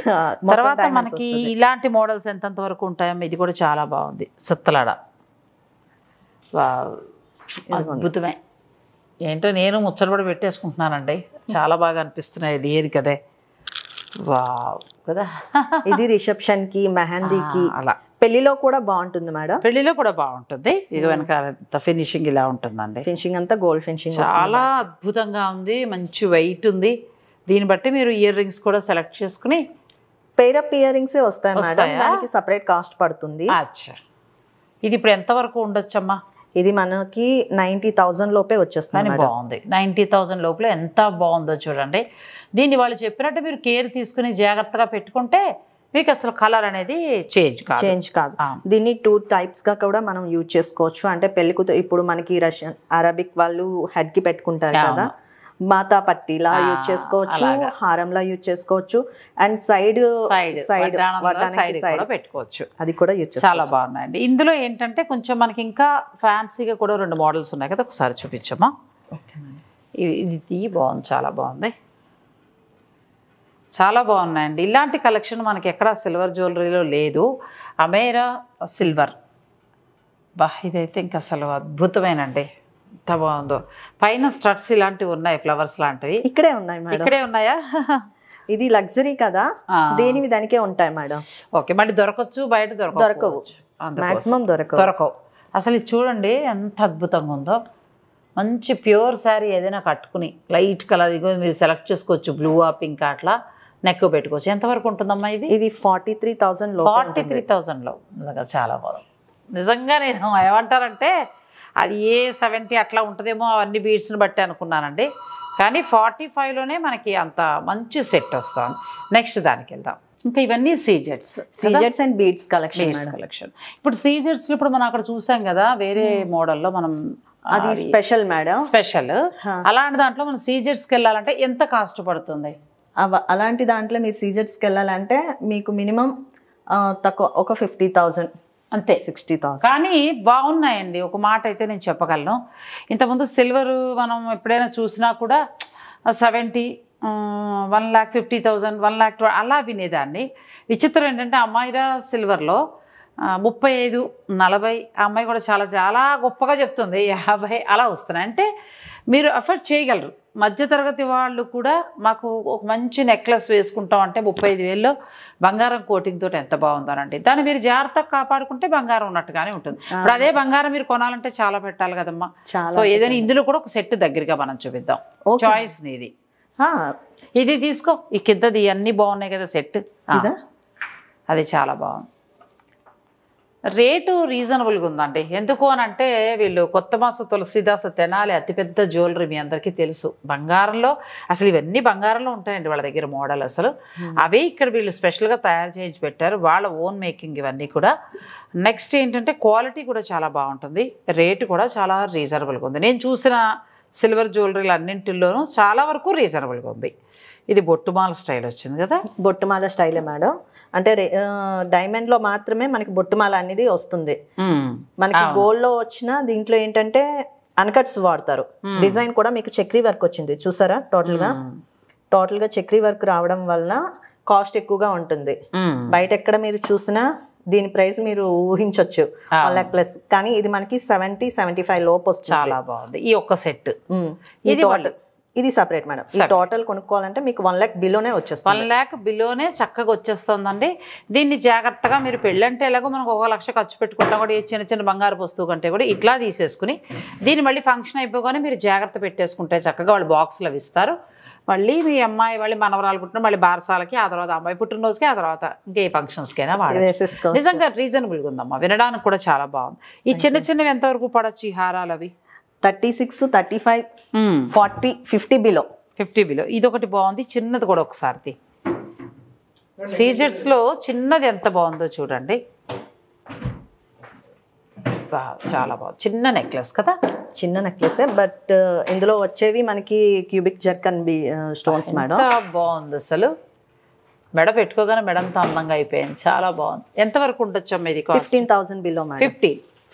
తర్వాత మనకి ఇలాంటి మోడల్స్ ఎంతంత వరకు ఉంటాయో ఇది కూడా చాలా బాగుంది. సత్తలాడ అద్భుతమే. ఏంటో నేను ముచ్చటపడి పెట్టేసుకుంటున్నానండి. చాలా బాగా అనిపిస్తున్నాయి. ఇది ఏది కదే వా కదా. ఇది రిసెప్షన్ కి, మెహందీకి, అలా పెళ్లిలో కూడా బాగుంటుంది మేడం. పెళ్లిలో కూడా బాగుంటుంది. ఇక వెనక ఫినిషింగ్ ఇలా ఉంటుందండి. ఫినిషింగ్ అంతా గోల్డ్ ఫినిషింగ్ చాలా అద్భుతంగా ఉంది. మంచి వెయిట్ ఉంది. దీన్ని బట్టి మీరు ఇయర్ రింగ్స్ కూడా సెలెక్ట్ చేసుకుని పెయిర్ అప్ ఇయర్ రింగ్స్ వస్తాయి మేడం. దానికి సపరేట్ కాస్ట్ పడుతుంది. అచ్చా, ఇది ఇప్పుడు ఎంత వరకు ఉండొచ్చమ్మా? ఇది మనకి 90,000 లోపే వచ్చేస్తుంది. బాగుంది. 90,000 లోపల ఎంత బాగుందో చూడండి. దీన్ని వాళ్ళు చెప్పినట్టు మీరు కేర్ తీసుకుని జాగ్రత్తగా పెట్టుకుంటే మీకు అసలు కలర్ అనేది చేంజ్ కాదు. దీన్ని 2 types గా కూడా మనం యూజ్ చేసుకోవచ్చు. అంటే పెళ్లికూతురు ఇప్పుడు మనకి రష్యన్ అరబిక్ వాళ్ళు హెడ్ కి పెట్టుకుంటారు కదా, మాతా పట్టీలా యూజ్ చేసుకోవచ్చు, హారంలా యూజ్ చేసుకోవచ్చు, అండ్ సైడ్ పెట్టుకోవచ్చు. అది కూడా యూజ్ చాలా బాగున్నాయండి. ఇందులో ఏంటంటే కొంచెం మనకి ఇంకా ఫ్యాన్సీగా కూడా 2 మోడల్స్ ఉన్నాయి కదా, ఒకసారి చూపించమ్మా. ఇది బాగుంది, చాలా బాగుంది, చాలా బాగున్నాయండి. ఇలాంటి కలెక్షన్ మనకి ఎక్కడ సిల్వర్ జ్యువెలరీలో లేదు. అమేరా సిల్వర్ ఇదైతే ఇంకా అసలు అద్భుతమేనండి. ఎంత బాగుందో. పైన స్టడ్స్ ఇలాంటివి ఉన్నాయి, ఫ్లవర్స్ లాంటివి ఇక్కడే ఉన్నాయా? ఇది లగ్జరీ కదా, దేనివి దానికే ఉంటాయి మేడం. ఓకే, మళ్ళీ దొరకచ్చు, బయట దొరకవు, మాక్సిమం దొరకవు. అసలు ఇది చూడండి ఎంత అద్భుతంగా ఉందో. మంచి ప్యూర్ శారీ ఏదైనా కట్టుకుని లైట్ కలర్ ఇగో మీరు సెలెక్ట్ చేసుకోవచ్చు. బ్లూ ఆ పింక్ అట్లా నెక్ పెట్టుకోవచ్చు. ఎంతవరకు ఉంటుందమ్మా ఇది? ఇది 43,000లో. 43,000లో నిజంగా చాలా బాగుంది. నిజంగా నేను ఏమంటారంటే అది 70 అట్లా ఉంటుందేమో అవన్నీ బీడ్స్ని బట్టి అనుకున్నానండి. కానీ 45లోనే మనకి అంత మంచి సెట్ వస్తుంది. నెక్స్ట్ దానికి వెళ్దాం. ఇంకా ఇవన్నీ సీజెట్స్ అండ్ బీడ్స్ కలెక్షన్. ఇప్పుడు సీజెట్స్ ఇప్పుడు మనం అక్కడ చూసాం కదా వేరే మోడల్లో, మనం అది స్పెషల్ మేడం, స్పెషల్. అలాంటి దాంట్లో మనం సీజెట్స్కి వెళ్ళాలంటే ఎంత కాస్ట్ పడుతుంది? అలాంటి దాంట్లో మీరు సీజెట్స్కి వెళ్ళాలంటే మీకు మినిమం తక్కువ ఒక 50,000 అంతే, 60,000. కానీ బాగున్నాయండి. ఒక మాట అయితే నేను చెప్పగలను, ఇంతకుముందు సిల్వర్ మనం ఎప్పుడైనా చూసినా కూడా 70, 1,50,000, 1,20,000 అలా వినేదాన్ని. విచిత్రం ఏంటంటే అమ్మాయిరా సిల్వర్లో 35, 40, ఆ అమ్మాయి కూడా చాలా చాలా గొప్పగా చెప్తుంది 50 అలా వస్తున్నాయి. అంటే మీరు అఫోర్డ్ చేయగలరు. మధ్యతరగతి వాళ్ళు కూడా మాకు ఒక మంచి నెక్లెస్ వేసుకుంటాం అంటే 35,000లో బంగారం కోటింగ్ తోటి ఎంత బాగుందోనండి. దాన్ని మీరు జాగ్రత్తగా కాపాడుకుంటే బంగారం ఉన్నట్టుగానే ఉంటుంది. ఇప్పుడు అదే బంగారం మీరు కొనాలంటే చాలా పెట్టాలి కదమ్మా. సో ఏదైనా ఇందులో కూడా ఒక సెట్ దగ్గరగా మనం చూపిద్దాం. చాయిస్ నీది. ఇది తీసుకో, ఈ కిందది అన్నీ బాగున్నాయి కదా సెట్, అది చాలా బాగుంది. రేటు రీజనబుల్గా ఉందండి. ఎందుకు అని అంటే వీళ్ళు కొత్త మాస తులసిదాస తెనాలి అతిపెద్ద జ్యువెలరీ మీ అందరికీ తెలుసు. బంగారంలో అసలు ఇవన్నీ బంగారంలో ఉంటాయండి వాళ్ళ దగ్గర మోడల్. అసలు అవే ఇక్కడ వీళ్ళు స్పెషల్గా తయారు చేయించి పెట్టారు, వాళ్ళ ఓన్ మేకింగ్ ఇవన్నీ కూడా. నెక్స్ట్ ఏంటంటే క్వాలిటీ కూడా చాలా బాగుంటుంది, రేటు కూడా చాలా రీజనబుల్గా ఉంది. నేను చూసిన సిల్వర్ జ్యువెలరీలు అన్నింటిలోనూ చాలా వరకు రీజనబుల్గా ఉంది. ఇది బొట్టుమాల స్టైల్ వచ్చింది కదా. బొట్టుమాల స్టైలే మేడం. అంటే డైమండ్ లో మాత్రమే మనకి బొట్టుమాల అనేది వస్తుంది. మనకి గోల్డ్ లో వచ్చిన దీంట్లో ఏంటంటే అన్కట్స్ వాడతారు. డిజైన్ కూడా మీకు చక్రీ వర్క్ వచ్చింది చూసారా. టోటల్ గా చక్రీ వర్క్ రావడం వలన కాస్ట్ ఎక్కువగా ఉంటుంది. బయట ఎక్కడ మీరు చూసినా దీని ప్రైస్ మీరు ఊహించవచ్చు 1 lakh ప్లస్, కానీ ఇది మనకి 70-75 లోపు వస్తుంది. చాలా బాగుంది ఈ ఒక్క సెట్. ఇది టోటల్, ఇది సపరేట్ మేడం. ఈ టోటల్ కొనుక్కోవాలంటే మీకు 1 lakh బిలోనే వచ్చేస్తుంది. 1 lakh బిలోనే చక్కగా వచ్చేస్తుందండి. దీన్ని జాగ్రత్తగా మీరు పెళ్ళంటే ఎలాగో మనకు 1 లక్ష ఖర్చు పెట్టుకుంటా కూడా ఈ చిన్న చిన్న బంగారు వస్తువు కంటే కూడా ఇట్లా తీసేసుకుని దీన్ని మళ్ళీ ఫంక్షన్ అయిపోగానే మీరు జాగ్రత్త పెట్టేసుకుంటే చక్కగా వాళ్ళు బాక్స్లు అవి ఇస్తారు. మళ్ళీ మీ అమ్మాయి మళ్ళీ మనవరాలు పుట్టిన మళ్ళీ బారసాలకి, ఆ తర్వాత అమ్మాయి పుట్టినరోజుకి, ఆ తర్వాత ఇంకే ఫంక్షన్స్కైనా వాడచ్చు. నిజంగా రీజనబుల్గా ఉందమ్మా, వినడానికి కూడా చాలా బాగుంది. ఈ చిన్న చిన్నవి ఎంతవరకు పడవచ్చు ఈ హారాలు? అవి 36, 35, 40, 50 బిలో. 50 బిలో. ఇది ఒకటి బాగుంది, చిన్నది కూడా ఒకసారి సీజెట్స్లో చిన్నది ఎంత బాగుందో చూడండి. చాలా బాగుంది, చిన్న నెక్లెస్ కదా, చిన్న నెక్లెస్. బట్ ఇందులో వచ్చేవి మనకి క్యూబిక్ జర్కన్ స్టోన్స్ మేడం. బాగుంది అసలు. మెడ పెట్టుకోగానే మెడంతా అందంగా అయిపోయింది, చాలా బాగుంది. ఎంతవరకు ఉండొచ్చు అమ్మ ఇది? 15,000 బిలో మేడం.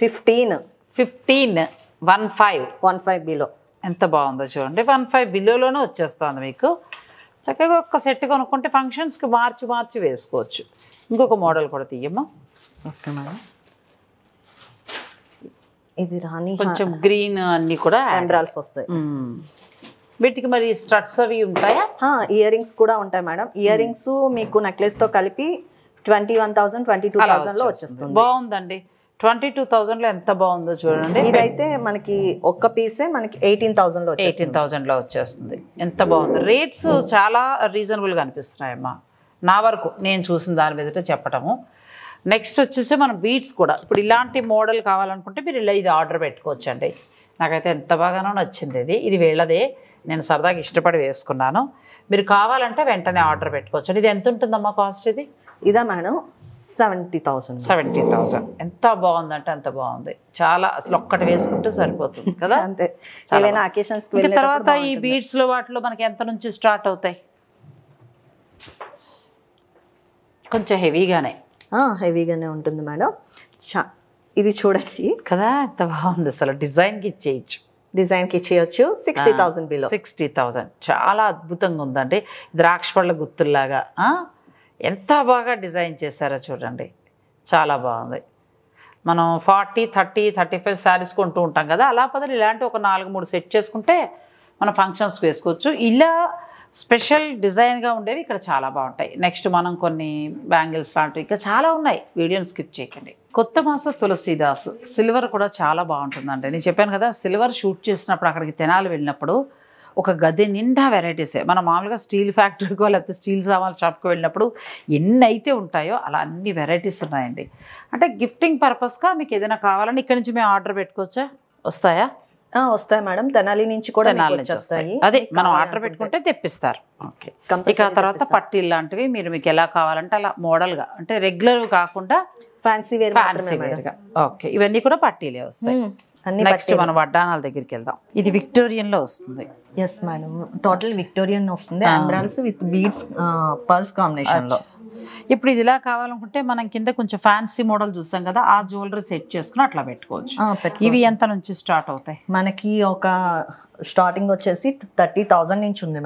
15 15 బిలో. ఎంత బాగుందో చూడండి. 15 బిలోలోనే వచ్చేస్తుంది మీకు. చక్కగా ఒక్క సెట్ కొనుక్కుంటే ఫంక్షన్స్కి మార్చి వేసుకోవచ్చు. ఇంకొక మోడల్ కూడా తీయమ్మా. Okay madam. ఇది రాణి కొంచెం గ్రీన్ అన్ని కూడా ఎంబ్రాల్స్ వస్తాయి. వీటికి మరి స్ట్రట్స్ అవి ఉంటాయా? ఇయర్ రింగ్స్ కూడా ఉంటాయి మేడం. ఇయర్ రింగ్స్ మీకు నెక్లెస్ తో కలిపి 21,000, 22,000 లో వచ్చేస్తుంది. బాగుందండి. 22,000లో ఎంత బాగుందో చూడండి. ఇదైతే మనకి ఒక్క పీసే మనకి 18,000 లో వచ్చేస్తుంది. ఎంత బాగుంది. రేట్స్ చాలా రీజనబుల్గా అనిపిస్తున్నాయమ్మా నా వరకు, నేను చూసిన దాని మీదట చెప్పటము. నెక్స్ట్ వచ్చేసి మనం బీడ్స్ కూడా ఇప్పుడు ఇలాంటి మోడల్ కావాలనుకుంటే మీరు ఇలా ఇది ఆర్డర్ పెట్టుకోవచ్చు అండి. నాకైతే ఎంత బాగానో నచ్చింది ఇది. ఇది వీళ్ళదే, నేను సరదాగా ఇష్టపడి వేసుకున్నాను. మీరు కావాలంటే వెంటనే ఆర్డర్ పెట్టుకోవచ్చు. ఇది ఎంత ఉంటుందమ్మా కాస్ట్? ఇది ఇదా మేడం 70,000. 70,000. ఎంత బాగుందంటే అంత బాగుంది. చాలా అసలు ఒక్కటి వేసుకుంటే సరిపోతుంది కదా. అంతే. తర్వాత ఈ బీడ్స్లో వాటిలో మనకి ఎంత నుంచి స్టార్ట్ అవుతాయి? కొంచెం హెవీగానే ఉంటుంది మేడం. ఇది చూడండి కదా ఎంత బాగుంది అసలు. డిజైన్కి ఇచ్చేయచ్చు, డిజైన్కి ఇచ్చేయచ్చు. 60,000 బిలో. 60,000 చాలా అద్భుతంగా ఉందండి. ద్రాక్ష పళ్ళ గుత్తుల్లాగా ఎంత బాగా డిజైన్ చేశారో చూడండి, చాలా బాగుంది. మనం 40, 30, 35 శారీస్ కొంటూ ఉంటాం కదా, అలా పదలు ఇలాంటి ఒక 4-3 సెట్ చేసుకుంటే మనం ఫంక్షన్స్కి వేసుకోవచ్చు. ఇలా స్పెషల్ డిజైన్గా ఉండేవి ఇక్కడ చాలా బాగుంటాయి. నెక్స్ట్ మనం కొన్ని బ్యాంగిల్స్ లాంటివి ఇంకా చాలా ఉన్నాయి, వీడియోని స్కిప్ చేయకండి. కొత్త మాస తులసీదాస్ సిల్వర్ కూడా చాలా బాగుంటుందండి. నేను చెప్పాను కదా, సిల్వర్ షూట్ చేసినప్పుడు అక్కడికి తెనాలి వెళ్ళినప్పుడు ఒక గది నిండా వెరైటీసే. మనం మామూలుగా స్టీల్ ఫ్యాక్టరీకో లేకపోతే స్టీల్ సామాన్ల షాప్కి వెళ్ళినప్పుడు ఎన్ని అయితే ఉంటాయో అలా అన్ని వెరైటీస్ ఉన్నాయండి. అంటే గిఫ్టింగ్ పర్పస్గా మీకు ఏదైనా కావాలని ఇక్కడ నుంచి మేము ఆర్డర్ పెట్టుకోవచ్చా? వస్తాయా? వస్తాయి మేడం. తెనాలి నుంచి కూడా వస్తాయి. అదే మనం ఆర్డర్ పెట్టుకుంటే తెప్పిస్తారు. ఓకే. ఇక తర్వాత పట్టీలు లాంటివి మీకు ఎలా కావాలంటే అలా మోడల్గా, అంటే రెగ్యులర్ కాకుండా ఫ్యాన్సీ వేర్గా. ఓకే, ఇవన్నీ కూడా పట్టీలే వస్తాయి. నెక్స్ట్ మనం వడ్డానాల దగ్గరికి వెళ్దాం. ఇది విక్టోరియన్లో వస్తుంది. ఎస్ మేడం, టోటల్ విక్టోరియన్ వస్తుంది. ఎంబ్రాయిడరీస్ విత్ బీడ్స్ పర్ల్స్ కాంబినేషన్లో. ఇప్పుడు ఇది ఇలా కావాలనుకుంటే మనం కింద కొంచెం ఫ్యాన్సీ మోడల్ చూసాం కదా, ఆ జ్యువెలరీ సెట్ చేసుకుని అట్లా పెట్టుకోవచ్చు. ఇవి ఎంత నుంచి స్టార్ట్ అవుతాయి? మనకి ఒక స్టార్టింగ్ వచ్చేసి 30,000 నుంచి ఉంది.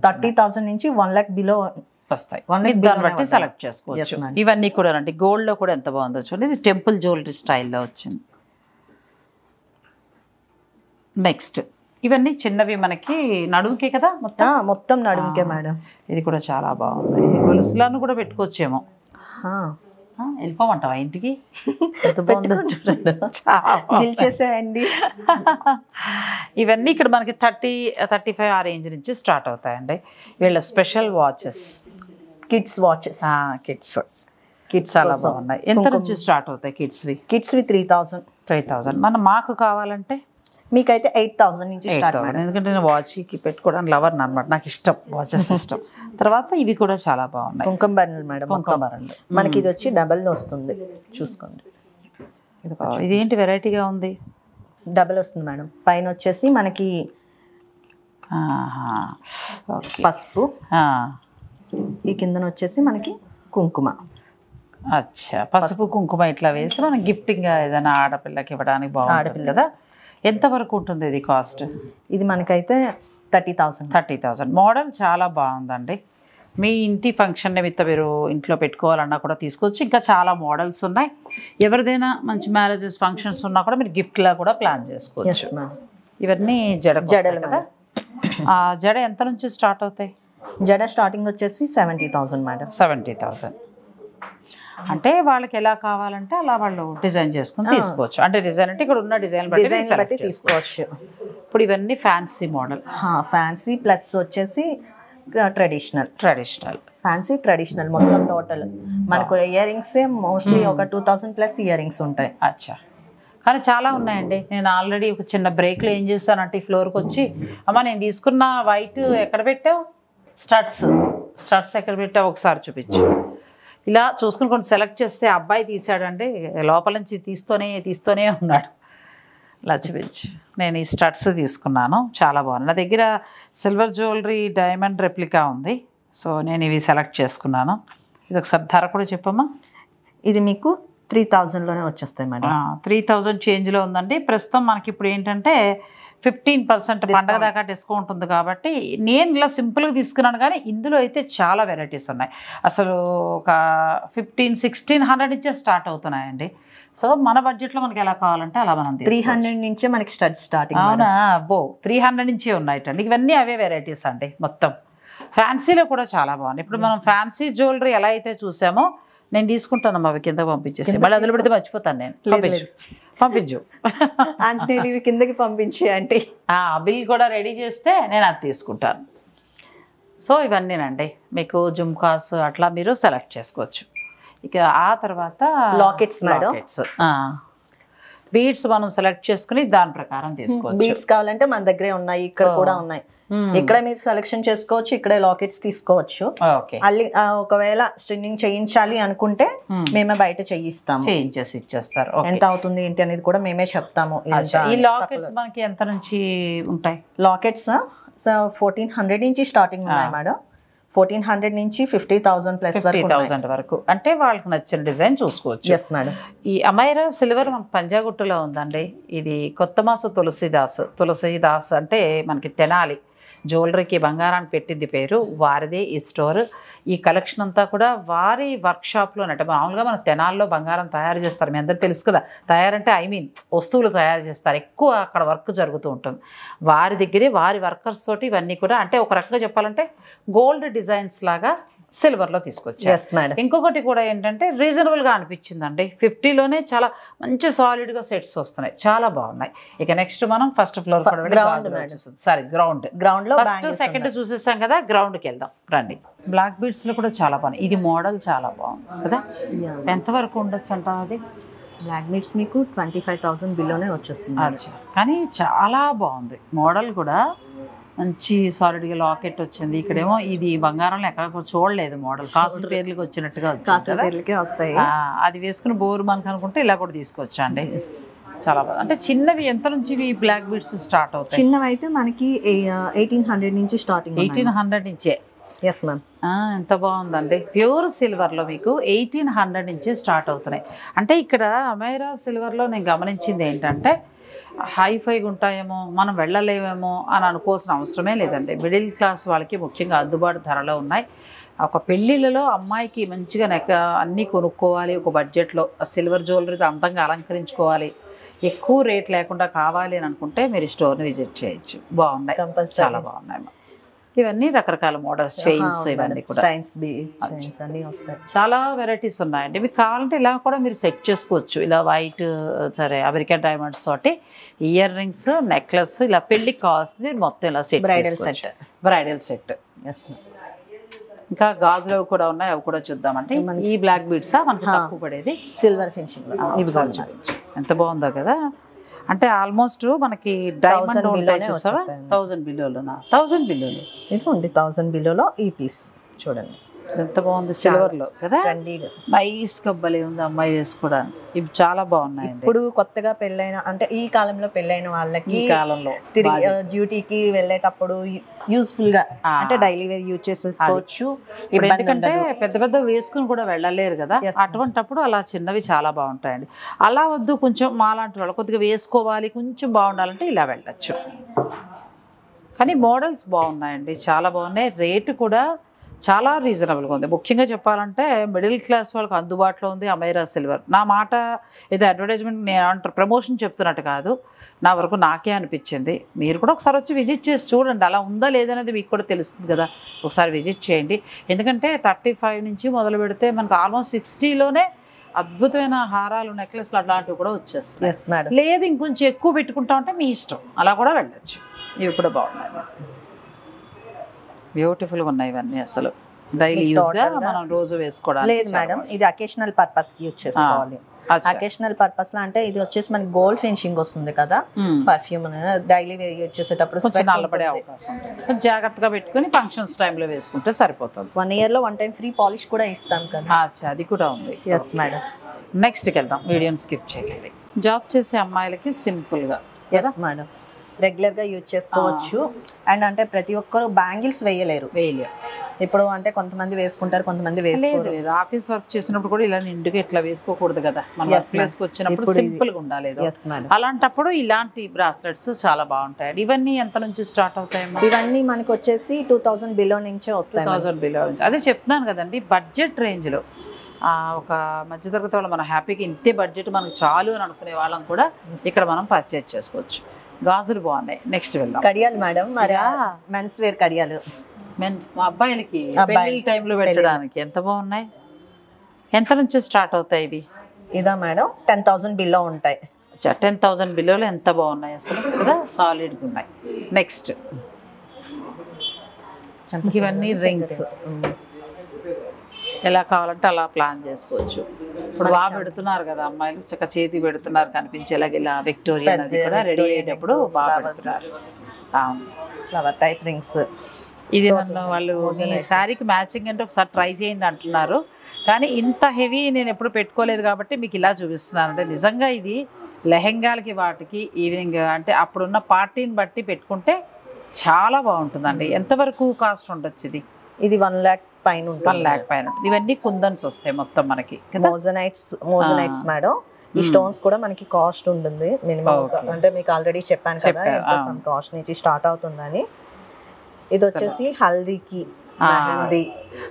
30,000 నుంచి 1 lakh బిలో వస్తాయి. దాన్ని బట్టి సెలెక్ట్ చేసుకోవచ్చు. ఇవన్నీ కూడా అండి గోల్డ్ లో కూడా ఎంత బాగుందో చూడండి. ఇది టెంపుల్ జ్యువెలరీ స్టైల్లో వచ్చింది. నెక్స్ట్ ఇవన్నీ చిన్నవి మనకి నడుముకే కదా, మొత్తం నడుముకే మేడం. ఇది కూడా చాలా బాగుంది. గొలుసులను కూడా పెట్టుకోవచ్చేమో. వెళ్ళిపోమంటావా ఇంటికి? నిల్చేసేయండి. ఇవన్నీ ఇక్కడ మనకి 30-35 ఆ రేంజ్ నుంచి స్టార్ట్ అవుతాయండి. వీళ్ళ special watches, kids watches. Kids చాలా బాగున్నాయి. ఎంత నుంచి స్టార్ట్ అవుతాయి కిడ్స్వి? 3,000. మాకు కావాలంటే మీకైతే 8,000 నుంచి స్టార్ట్. ఎందుకంటే నేను వాచ్కి పెట్టుకోవడానికి లవర్ అనమాట, నాకు ఇష్టం వాచెస్ ఇష్టం. తర్వాత ఇవి కూడా చాలా బాగున్నాయి. కుంకుమ బర్రెలు మేడం. కుంకుమ బర్రెలు మనకి ఇది వచ్చి డబల్ వస్తుంది, చూసుకోండి. ఇదేంటి వెరైటీగా ఉంది? డబల్ వస్తుంది మేడం. పైన వచ్చేసి మనకి పసుపు, ఈ కిందన వచ్చేసి మనకి కుంకుమ. అచ్చా, పసుపు కుంకుమ ఇట్లా వేసి మనం గిఫ్టింగ్ ఏదైనా ఆడపిల్లకి ఇవ్వడానికి బాగుంటుంది కదా. ఎంత వరకు ఉంటుంది ఇది కాస్ట్? ఇది మనకైతే 30,000. 30,000. మోడల్ చాలా బాగుందండి. మీ ఇంటి ఫంక్షన్ నిమిత్తం మీరు ఇంట్లో పెట్టుకోవాలన్నా కూడా తీసుకోవచ్చు. ఇంకా చాలా మోడల్స్ ఉన్నాయి. ఎవరిదైనా మంచి మ్యారేజెస్ ఫంక్షన్స్ ఉన్నా కూడా మీరు గిఫ్ట్లా కూడా ప్లాన్ చేసుకోవచ్చు. ఇవన్నీ జడలు కదా. జడ ఎంత నుంచి స్టార్ట్ అవుతాయి? జడ స్టార్టింగ్ వచ్చేసి 70,000 మేడం. 70,000 అంటే వాళ్ళకి ఎలా కావాలంటే అలా వాళ్ళు డిజైన్ చేసుకుని తీసుకోవచ్చు. అంటే డిజైన్ అంటే ఇక్కడ ఉన్న డిజైన్ బట్టి తీసుకోవచ్చు. ఇప్పుడు ఇవన్నీ ఫ్యాన్సీ మోడల్. ఫ్యాన్సీ ప్లస్ వచ్చేసి ట్రెడిషనల్ ఫ్యాన్సీ ట్రెడిషనల్ మొత్తం టోటల్ మనకు ఇయర్ రింగ్స్ మోస్ట్లీ ఒక 2000 ప్లస్ ఇయర్ రింగ్స్ ఉంటాయి. అచ్చా, కానీ చాలా ఉన్నాయండి. నేను ఆల్రెడీ ఒక చిన్న బ్రేక్లో ఏం చేస్తానంటే ఈ ఫ్లోర్కి వచ్చి అమ్మ నేను తీసుకున్న వైట్ ఎక్కడ పెట్టావు, స్టడ్స్ ఎక్కడ పెట్టావు ఒకసారి చూపించు. ఇలా చూసుకుని కొన్ని సెలెక్ట్ చేస్తే అబ్బాయి తీసాడంటే లోపల నుంచి తీస్తూనే ఉన్నాడు. ఇలా చూపించు. నేను ఈ స్టడ్స్ తీసుకున్నాను, చాలా బాగుంది. నా దగ్గర సిల్వర్ జ్యువెలరీ డైమండ్ రెప్లికా ఉంది, సో నేను ఇవి సెలెక్ట్ చేసుకున్నాను. ఇది ఒకసారి ధర కూడా చెప్పమ్మా. ఇది మీకు 3000లోనే వచ్చేస్తాయి మేడం. 3000 చేంజ్లో ఉందండి. ప్రస్తుతం మనకి ఇప్పుడు ఏంటంటే 15% పండగ దాకా డిస్కౌంట్ ఉంది కాబట్టి నేను ఇలా సింపుల్గా తీసుకున్నాను. కానీ ఇందులో అయితే చాలా వెరైటీస్ ఉన్నాయి. అసలు ఒక 1500-1600 నుంచే స్టార్ట్ అవుతున్నాయండి. సో మన బడ్జెట్లో మనకి ఎలా కావాలంటే అలా మనం 300 నుంచే మనకి స్టార్టింగ్. అవునా, 300 నుంచే ఉన్నాయిటండి. ఇవన్నీ అవే వెరైటీస్ అండి. మొత్తం ఫ్యాన్సీలో కూడా చాలా బాగుంది. ఇప్పుడు మనం ఫ్యాన్సీ జ్యువెలరీ ఎలా అయితే చూసామో నేను తీసుకుంటానమ్మా, అవి కింద పంపించేసి మళ్ళీ అందులో పెడితే మర్చిపోతాను నేను. పంపించు ఆంజనేయులు కిందకి పంపించే అంటే బిల్ కూడా రెడీ చేస్తే నేను అది తీసుకుంటాను. సో ఇవన్నీనండి మీకు జుమ్కాస్ అట్లా మీరు సెలెక్ట్ చేసుకోవచ్చు. ఇక ఆ తర్వాత లాకెట్స్ బీడ్స్ మనం సెలెక్ట్ చేసుకుని దాని ప్రకారం తీసుకోవచ్చు. బీడ్స్ కావాలంటే మన దగ్గరే ఉన్నాయి, ఇక్కడ కూడా ఉన్నాయి. ఇక్కడ మీరు సెలెక్షన్ చేసుకోవచ్చు, ఇక్కడే లాకెట్స్ తీసుకోవచ్చు. ఒకవేళ స్ట్రింగింగ్ చేయించాలి అనుకుంటే మేమే బయట చేయించేసి ఇచ్చేస్తారు. ఎంత అవుతుంది ఏంటి అనేది కూడా మేమే చెప్తాము. ఈ లాకెట్స్ మనకి ఎంత నుంచి ఉంటాయి? లాకెట్స్ 1400 నుంచి స్టార్టింగ్ ఉన్నాయి మేడం. 1400 నుంచి 50,000 ప్లస్ 50,000 వరకు. అంటే వాళ్ళకి నచ్చిన డిజైన్ చూసుకోవచ్చు. Yes madam. ఈ అమైరా సిల్వర్ మనకు పంజాగుట్టులో ఉందండి. ఇది కొత్తమాసు తులసిదాస్ అంటే మనకి తెనాలి జ్యువెలరీకి బంగారాన్ని పెట్టింది పేరు, వారిదే ఈ స్టోర్. ఈ కలెక్షన్ అంతా కూడా వారి వర్క్షాప్లోనట. మామూలుగా మన తెనాల్లో బంగారం తయారు చేస్తారు, మీ అందరికీ తెలుసు కదా. తయారంటే వస్తువులు తయారు చేస్తారు, ఎక్కువ అక్కడ వర్క్ జరుగుతూ ఉంటుంది. వారి దగ్గరే వారి వర్కర్స్ తోటి ఇవన్నీ కూడా అంటే ఒక రకంగా చెప్పాలంటే గోల్డ్ డిజైన్స్ లాగా సిల్వర్లో తీసుకొచ్చారు. ఇంకొకటి కూడా ఏంటంటే రీజనబుల్గా అనిపించిందండి. 50లోనే చాలా మంచి సాలిడ్గా సెట్స్ వస్తున్నాయి, చాలా బాగున్నాయి. ఇక నెక్స్ట్ మనం first floor ground first second చూసేసాం కదా, గ్రౌండ్కి వెళ్దాం రండి. బ్లాక్ బీడ్స్లో కూడా చాలా బాగుంది. ఇది మోడల్ చాలా బాగుంది కదా. ఎంతవరకు ఉండొచ్చు అంటాం అది? బ్లాక్ బీడ్స్ మీకు 25,000 బిల్లోనే వచ్చేస్తుంది. కానీ చాలా బాగుంది మోడల్ కూడా. మంచి సాలిడ్గా లాకెట్ వచ్చింది. ఇక్కడేమో ఇది బంగారంలో ఎక్కడ చూడలేదు మోడల్, కాసుల పేర్లకి వచ్చినట్టుగా వస్తాయి. అది వేసుకుని బోర్ మనకు అనుకుంటే ఇలా కూడా తీసుకోవచ్చు అండి. చాలా బాగా. అంటే చిన్నవి ఎంత నుంచి బ్లాక్ బీడ్స్ స్టార్ట్ అవుతాయి? చిన్నవి అయితే మనకి 1800 నుంచి స్టార్టింగ్. 1800 నుంచే. Yes ma'am. ఎంత బాగుందండి. ప్యూర్ సిల్వర్లో మీకు 1800 నుంచే స్టార్ట్ అవుతున్నాయి. అంటే ఇక్కడ అమైరా సిల్వర్లో నేను గమనించింది ఏంటంటే హైఫైగా ఉంటాయేమో, మనం వెళ్ళలేమేమో అని అనుకోవాల్సిన అవసరమే లేదండి. మిడిల్ క్లాస్ వాళ్ళకి ముఖ్యంగా అందుబాటు ధరలో ఉన్నాయి. ఒక పెళ్ళిళ్ళలో అమ్మాయికి మంచిగా అన్నీ కొనుక్కోవాలి, ఒక బడ్జెట్లో సిల్వర్ జ్యువెలరీతో అందంగా అలంకరించుకోవాలి, ఎక్కువ రేట్ లేకుండా కావాలి అని అనుకుంటే మీరు స్టోర్ని విజిట్ చేయొచ్చు. బాగున్నాయి, చాలా బాగున్నాయి. ఇవన్నీ రకరకాల మోడల్స్, చైన్స్, ఇవన్నీ కూడా చాలా వెరైటీస్ ఉన్నాయండి. మీకు కావాలంటే ఇలా కూడా మీరు సెట్ చేసుకోవచ్చు. ఇలా వైట్ అమెరికన్ డైమండ్స్ తోటి ఇయర్ రింగ్స్, నెక్లెస్, ఇలా పెళ్ళికి కావాల్సింది మీరు మొత్తం ఇలా సెట్, బ్రైడల్ సెట్. ఇంకా గాజులు కూడా ఉన్నాయి, అవి కూడా చూద్దామంటే. ఈ బ్లాక్ బీడ్స్ మనకి తక్కువ పడేది సిల్వర్ ఫినిషింగ్. ఎంత బాగుందో కదా. అంటే ఆల్మోస్ట్ మనకి డైమండ్ ఉంటాయి చూసావా, 1000 బిలోలోనా? 1000 బిలోలో ఇదిగోండి, 1000 బిలోలో ఈ పీస్ చూడండి ఎంత బాగుంది, సిల్వర్ లో కదా. నైస్ గా భలే ఉంది అమ్మాయి వేసుకోవడానికి. ఇవి చాలా బాగున్నాయి. ఇప్పుడు కొత్తగా పెళ్ళైన అంటే ఈ కాలంలో పెళ్ళైన వాళ్ళకి ఈ కాలంలో తిరిగి డ్యూటీకి వెళ్ళేటప్పుడు యూస్ఫుల్ గా అంటే డైలీ వేర్ యూజ్ చేసుకోవచ్చు. ఎందుకంటే పెద్ద పెద్ద వేసుకుని కూడా వెళ్ళలేరు కదా, అటువంటిప్పుడు అలా చిన్నవి చాలా బాగుంటాయండి. అలా వద్దు, కొంచెం మాలాంటి వాళ్ళు కొద్దిగా వేసుకోవాలి, కొంచెం బాగుండాలంటే ఇలా వెళ్ళచ్చు. కానీ మోడల్స్ బాగున్నాయండి, చాలా బాగున్నాయి. రేటు కూడా చాలా రీజనబుల్గా ఉంది. ముఖ్యంగా చెప్పాలంటే మిడిల్ క్లాస్ వాళ్ళకి అందుబాటులో ఉంది అమైరా సిల్వర్. నా మాట ఇది అడ్వర్టైజ్మెంట్ నేను అంటారు ప్రమోషన్ చెప్తున్నట్టు కాదు, నా వరకు నాకే అనిపించింది. మీరు కూడా ఒకసారి వచ్చి విజిట్ చేసి చూడండి, అలా ఉందా లేదనేది మీకు కూడా తెలుస్తుంది కదా. ఒకసారి విజిట్ చేయండి. ఎందుకంటే 35 నుంచి మొదలు పెడితే మనకు ఆల్మోస్ట్ 60లోనే అద్భుతమైన హారాలు, నెక్లెస్లు అట్లాంటివి కూడా వచ్చేస్తాయి. లేదు ఇంకొంచెం ఎక్కువ పెట్టుకుంటా ఉంటే మీ ఇష్టం, అలా కూడా వెళ్ళచ్చు. ఇవి కూడా బాగున్నాయి, బ్యూటిఫుల్గా ఉన్నాయి ఇవన్నీ. అసలు డైలీ యూస్గా మనం రోజు వేసుకోవడానికి లేదు మేడం, ఇది అకేషనల్ పర్పస్ యూజ్ చేసుకోవాలి. అకేషనల్ పర్పస్ లో అంటే ఇది వచ్చేసి మనకి గోల్డ్ ఫినిషింగ్ వస్తుంది కదా, పర్ఫ్యూమ్ డైలీ యూజ్ చేసేటప్పుడు నల్లబడే అవకాశం ఉంటుంది. జాగ్రత్తగా పెట్టుకుని ఫంక్షన్స్ టైంలో వేసుకుంటే సరిపోతుంది. 1 year లో 1 time ఫ్రీ పాలిష్ కూడా ఇస్తాం కదా. అది కూడా ఉంది. Yes madam. నెక్స్ట్కి వెళ్దాం, వీడియోని స్కిప్ చేయండి. జాబ్ చేసే అమ్మాయిలకి సింపుల్గా ఎస్ మేడం రెగ్యులర్ గా యూజ్ చేసుకోవచ్చు. అండ్ అంటే ప్రతి ఒక్కరు బ్యాంగిల్స్ వేయలేరు. ఇప్పుడు అంటే కొంతమంది వేసుకుంటారు, కొంతమంది వేసుకోరు. ఆఫీస్ వర్క్ చేసినప్పుడు కూడా ఇలా నిండుగా ఇట్లా వేసుకోకూడదు కదా, మన వర్క్ ప్లేస్ కి వచ్చినప్పుడు సింపుల్ గా ఉండాలి. అలాంటప్పుడు ఇలాంటి బ్రాస్లెట్స్ చాలా బాగుంటాయి. ఇవన్నీ ఎంత నుంచి స్టార్ట్ అవుతాయి? ఇవన్నీ మనకి వచ్చేసి 2000 బిలో నుంచే వస్తాయి. 2000 బిలో నుంచి. అదే చెప్తున్నాను కదండి, బడ్జెట్ రేంజ్ లో ఒక మధ్యతరగతి వాళ్ళు మన హ్యాపీగా ఇంతే బడ్జెట్ మనకు చాలు అని అనుకునే వాళ్ళం కూడా ఇక్కడ మనం పర్చేజ్ చేసుకోవచ్చు. గాజులు బాగున్నాయి. నెక్స్ట్ వెళ్దాం. కడియాలు మేడం, మరి మెన్స్ వేర్ కడియాలు మా అబ్బాయిలకి పెళ్లి టైంలో పెట్టడానికి ఎంత బాగున్నాయి. ఎంత నుంచి స్టార్ట్ అవుతాయి ఇవి? ఇదా మేడం 10,000 బిలో ఉంటాయి. 10,000 బిలోలో ఎంత బాగున్నాయి అసలు కదా, సాలిడ్గా ఉన్నాయి. నెక్స్ట్ ఇవన్నీ రింగ్స్, ఎలా కావాలంటే అలా ప్లాన్ చేసుకోవచ్చు. ఇప్పుడు బాగా పెడుతున్నారు కదా అమ్మాయిలు, చక్క చేతి పెడుతున్నారు కనిపించేలాగా. ఇలా విక్టోరియా అనేది కూడా రెడీ అయ్యేటప్పుడు బాగా పెడుతున్నారు. Flower type rings. ఇది నన్ను వాళ్ళు ఈ శారీకి మ్యాచింగ్ అంటే ఒకసారి ట్రై చేయండి అంటున్నారు, కానీ ఇంత హెవీ నేను ఎప్పుడు పెట్టుకోలేదు కాబట్టి మీకు ఇలా చూపిస్తున్నాను. అంటే నిజంగా ఇది లెహెంగాలకి వాటికి ఈవినింగ్ అంటే అప్పుడున్న పార్టీని బట్టి పెట్టుకుంటే చాలా బాగుంటుందండి. ఎంతవరకు కాస్ట్ ఉండొచ్చు ఇది? ఇది 1 lakh పైన ఉంటుంది. 1 lakh పైన ఉంటుంది. ఇవన్నీ కుందన్స్ వస్తాయి మొత్తం మనకి. మోజనైట్స్ మేడం. ఈ స్టోన్స్ కూడా మనకి కాస్ట్ ఉంటుంది మినిమం. అంటే మీకు ఆల్రెడీ చెప్పాను కదా సమ్ కాస్ట్ నుంచి స్టార్ట్ అవుతుందని. ఇది వచ్చేసి హల్దీకి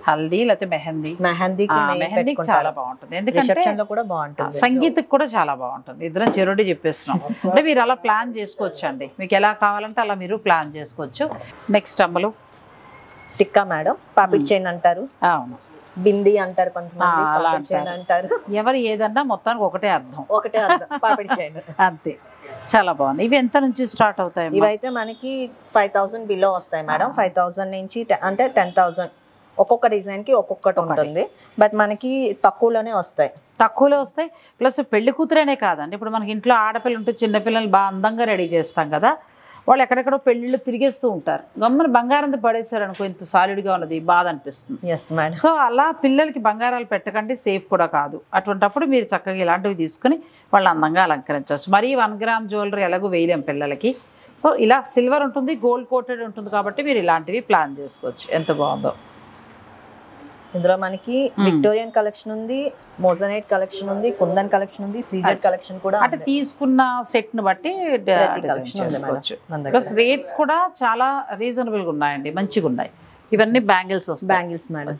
హల్దీ లేకపోతే మెహందీకి చాలా బాగుంటుంది. ఎందుకంటే రిసెప్షన్ లో కూడా బాగుంటుంది, సంగీతకి కూడా చాలా బాగుంటుంది. ఇద్దరం చెరుడి చెప్పేస్తున్నాం. అంటే మీరు అలా ప్లాన్ చేసుకోవచ్చు అండి, మీకు ఎలా కావాలంటే అలా మీరు ప్లాన్ చేసుకోవచ్చు. నెక్స్ట్ అమ్మలు టిక్కా మేడం, పాపిడ్ చైన్ అంటారు, అవును బింది అంటారు కొంతమంది, అంటారు. ఎవరు ఏదన్నా మొత్తానికి ఒకటే అర్థం పాపిడ్ చైన్ అంతే. చాలా బాగుంది. ఇవి ఎంత నుంచి స్టార్ట్ అవుతాయి? ఇవైతే మనకి 5,000 బిలో వస్తాయి మేడం. 5,000 నుంచి అంటే 10,000 ఒక్కొక్క డిజైన్ కి ఒక్కొక్కటి ఉంటుంది. బట్ మనకి తక్కువలోనే వస్తాయి. ప్లస్ పెళ్లి కూతురేనే కాదండి, ఇప్పుడు మనకి ఇంట్లో ఆడపిల్లలు ఉంటే చిన్నపిల్లలు బాగా అందంగా రెడీ చేస్తాం కదా, వాళ్ళు ఎక్కడెక్కడో పెళ్ళిళ్ళు తిరిగేస్తూ ఉంటారు. గమ్మని బంగారం పడేశారు అనుకో, ఇంత సాలిడ్గా ఉన్నది బాధ అనిపిస్తుంది. సో అలా పిల్లలకి బంగారాలు పెట్టకండి, సేఫ్ కూడా కాదు. అటువంటప్పుడు మీరు చక్కగా ఇలాంటివి తీసుకుని వాళ్ళు అందంగా అలంకరించవచ్చు. మరీ 1 గ్రామ్ జ్యువెలరీ ఎలాగో వేయలేం పిల్లలకి. సో ఇలా సిల్వర్ ఉంటుంది, గోల్డ్ కోటెడ్ ఉంటుంది కాబట్టి మీరు ఇలాంటివి ప్లాన్ చేసుకోవచ్చు. ఎంత బాగుందో. ఇందులో మనకి విక్టోరియన్ కలెక్షన్ ఉంది, మోజనైట్ కలెక్షన్ ఉంది, కుందన్ కలెక్షన్ ఉంది, సీజెడ్ కలెక్షన్ కూడా. అంటే తీసుకున్న సెట్ ని బట్టి చేసుకోవచ్చు. ప్లస్ రేట్స్ కూడా చాలా రీజనబుల్ గా ఉన్నాయండి, మంచిగా ఉన్నాయి. ఇవన్నీ బ్యాంగిల్స్ వస్తాయి. బ్యాంగిల్స్ మేడం,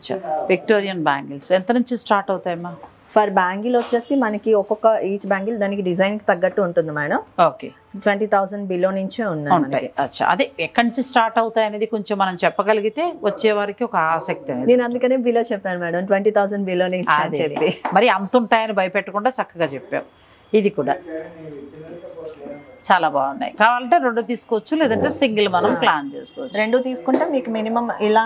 విక్టోరియన్ బ్యాంగిల్స్ ఎంత నుంచి స్టార్ట్ అవుతాయమ్మా? ఫర్ బ్యాంగిల్ వచ్చేసి మనకి ఒక్కొక్క ఈచ్ బ్యాంగిల్ దానికి డిజైన్ కి తగ్గట్టు ఉంటుంది మేడం. ఓకే, 20,000 బిలో నుంచే ఉన్నాయి. అదే ఎక్కడి నుంచి స్టార్ట్ అవుతాయి అనేది కొంచెం మనం చెప్పగలిగితే వచ్చే వారికి ఒక ఆసక్తి. నేను అందుకనే బిలో చెప్పాను మేడం, 20,000 బిలో నుంచి అని చెప్పి. మరి అంత ఉంటాయని భయపెట్టకుండా చక్కగా చెప్పాం. ఇది కూడా చాలా బాగున్నాయి. కావాలంటే 2 తీసుకోవచ్చు, లేదంటే సింగిల్ మనం ప్లాన్ చేసుకోవచ్చు. 2 తీసుకుంటే మీకు మినిమం ఇలా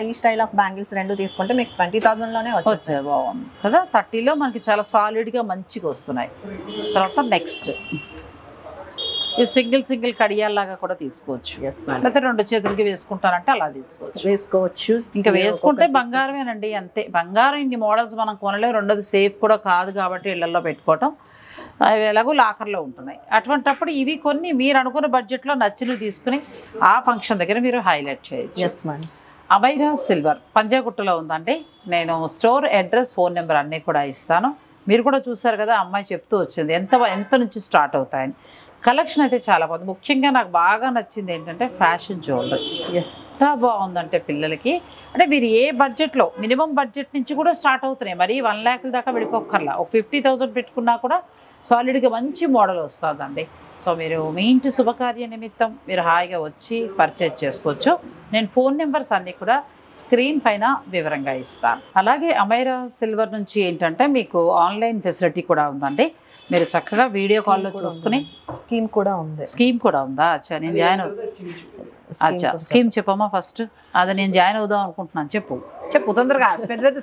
ఈ స్టైల్ ఆఫ్ బ్యాంగిల్స్ 2 తీసుకుంటే మీకు 20,000 లోనే వచ్చాయి. బాగుంది కదా, 30లో మనకి చాలా సాలిడ్గా మంచిగా వస్తున్నాయి. తర్వాత నెక్స్ట్ ఇవి సింగిల్ కడియాల్లాగా కూడా తీసుకోవచ్చు, లేకపోతే 2 చేతులకి వేసుకుంటానంటే అలా వేసుకోవచ్చు. ఇంకా వేసుకుంటే బంగారమేనండి, అంతే. బంగారం ఇన్ని మోడల్స్ మనం కొనలేము. రెండోది సేఫ్ కూడా కాదు కాబట్టి ఇళ్లలో పెట్టుకోవటం. అవి ఎలాగో లాకర్లో ఉంటున్నాయి. అటువంటప్పుడు ఇవి కొన్ని మీరు అనుకున్న బడ్జెట్లో నచ్చినవి తీసుకుని ఆ ఫంక్షన్ దగ్గర మీరు హైలైట్ చేయొచ్చు. అమైరా సిల్వర్ పంజాగుట్టలో ఉందండి. నేను స్టోర్ అడ్రస్, ఫోన్ నెంబర్ అన్నీ కూడా ఇస్తాను. మీరు కూడా చూసారు కదా, అమ్మాయి చెప్తూ వచ్చింది ఎంత నుంచి స్టార్ట్ అవుతాయని. కలెక్షన్ అయితే చాలా బాగుంది. ముఖ్యంగా నాకు బాగా నచ్చింది ఏంటంటే ఫ్యాషన్ జ్యువెలరీ. ఎంత బాగుందంటే పిల్లలకి, అంటే మీరు ఏ బడ్జెట్లో, మినిమం బడ్జెట్ నుంచి కూడా స్టార్ట్ అవుతున్నాయి. మరి 1 lakh దాకా వెళ్ళిపోక్కర్లా. ఒక 50,000 పెట్టుకున్నా కూడా సాలిడ్గా మంచి మోడల్ వస్తుందండి. సో మీరు మీ ఇంటి శుభకార్య నిమిత్తం మీరు హాయిగా వచ్చి పర్చేజ్ చేసుకోవచ్చు. నేను ఫోన్ నెంబర్స్ అన్నీ కూడా స్క్రీన్ పైన వివరంగా ఇస్తాను. అలాగే అమైరా సిల్వర్ నుంచి ఏంటంటే మీకు ఆన్లైన్ ఫెసిలిటీ కూడా ఉందండి. మీరు చక్కగా వీడియో కాల్లో చూసుకుని స్కీమ్ కూడా ఉంది. స్కీమ్ కూడా ఉందా? అచ్చా, నేను జాయిన్ అచ్చా స్కీమ్ చెప్పమ్మా ఫస్ట్. అది నేను జాయిన్ అవుదాం అనుకుంటున్నాను. చెప్పు తొందరగా.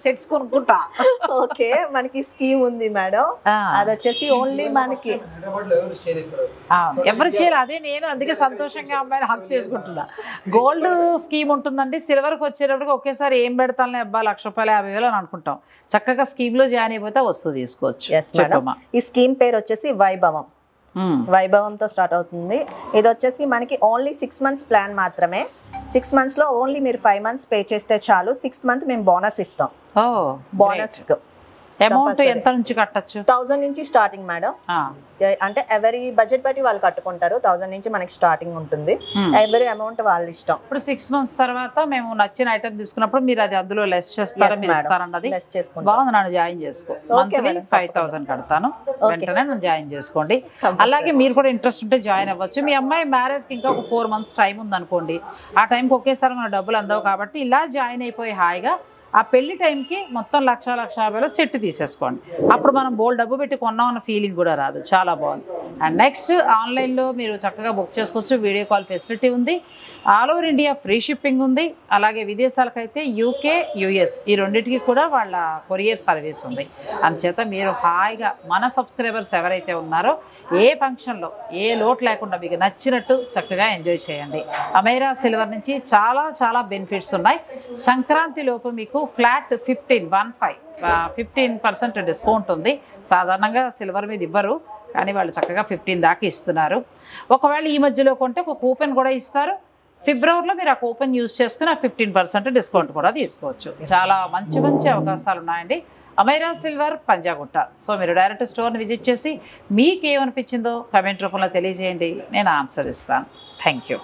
సెట్స్ కొనుక్కుంటా. ఓకే, మనకి స్కీమ్ ఉంది మేడం. అది వచ్చేసి ఓన్లీ మనకి ఎవరు చేయాలి, అదే నేను అందుకే సంతోషంగా అమ్మాయిని హక్ చేసుకుంటున్నా. గోల్డ్ స్కీమ్ ఉంటుందండి. సిల్వర్కి వచ్చేటప్పటికి ఒకేసారి ఏం పెడతానే అబ్బా 1,50,000 అని అనుకుంటాం. చక్కగా స్కీమ్ లో జాయిన్ అయిపోతే వస్తువు తీసుకోవచ్చు. ఈ స్కీమ్ పేరు వచ్చేసి వైభవంతో స్టార్ట్ అవుతుంది. ఇది వచ్చేసి మనకి ఓన్లీ 6 months ప్లాన్ మాత్రమే. 6 months లో ఓన్లీ మీరు 5 months పే చేస్తే చాలు. 6th month మేము బోనస్ ఇస్తాం. బోనస్ అమౌంట్ ఎంత నుంచి కట్టచ్చు? 1000 నుంచి స్టార్టింగ్ మేడం. అంటే ఎవరి బడ్జెట్ బట్టి వాళ్ళు కట్టుకుంటారు. 1000 నుంచి మనకి స్టార్టింగ్ ఉంటుంది. ఎవరి అమౌంట్ వాళ్ళ ఇష్టం. ఇప్పుడు 6 months తర్వాత మేము నచ్చిన ఐటమ్ తీసుకున్నప్పుడు మీరు అది అందులో లెస్ చేస్తారా? మీరు ఇస్తారన్నది బాగుంది. నన్ను జాయిన్ చేసుకో. మంత్లీ 5,000 కడతాను, వెంటనే నన్ను జాయిన్ చేసుకోండి. అలాగే మీరు కూడా ఇంట్రెస్ట్ ఉంటే జాయిన్ అవ్వచ్చు. మీ అమ్మాయి మ్యారేజ్కి ఇంకా ఒక 4 months టైం ఉందనుకోండి. ఆ టైంకి ఒకేసారి మన డబ్బులు అందవు కాబట్టి ఇలా జాయిన్ అయిపోయి హాయిగా ఆ పెళ్లి టైంకి మొత్తం 1,50,000 సెట్ తీసేసుకోండి. అప్పుడు మనం బోల్డ్ డబ్బు పెట్టి కొన్నామన్న ఫీలింగ్ కూడా రాదు. చాలా బాగుంది. అండ్ నెక్స్ట్ ఆన్లైన్లో మీరు చక్కగా బుక్ చేసుకోవచ్చు. వీడియో కాల్ ఫెసిలిటీ ఉంది. All over India free shipping ఉంది. అలాగే విదేశాలకైతే UK, US ఈ రెండింటికి కూడా వాళ్ళ కొరియర్ సర్వీస్ ఉంది. అందుచేత మీరు హాయిగా మన సబ్స్క్రైబర్స్ ఎవరైతే ఉన్నారో ఏ ఫంక్షన్లో ఏ లోటు లేకుండా మీకు నచ్చినట్టు చక్కగా ఎంజాయ్ చేయండి. అమైరా సిల్వర్ నుంచి చాలా చాలా బెనిఫిట్స్ ఉన్నాయి. సంక్రాంతి లోపు మీకు ఫ్లాట్ 15% డిస్కౌంట్ ఉంది. సాధారణంగా సిల్వర్ మీద ఇవ్వరు, కానీ వాళ్ళు చక్కగా 15 దాకా ఇస్తున్నారు. ఒకవేళ ఈ మధ్యలో కొంటే ఒక కూపన్ కూడా ఇస్తారు. ఫిబ్రవరిలో మీరు ఆ కూపన్ యూజ్ చేసుకుని ఆ 15% డిస్కౌంట్ కూడా తీసుకోవచ్చు. చాలా మంచి మంచి అవకాశాలు ఉన్నాయండి అమైరా సిల్వర్ పంజాగుట్ట. సో మీరు డైరెక్ట్ స్టోర్ని విజిట్ చేసి మీకు ఏమనిపించిందో కమెంట్ రూపంలో తెలియజేయండి. నేను ఆన్సర్ ఇస్తాను. Thank you.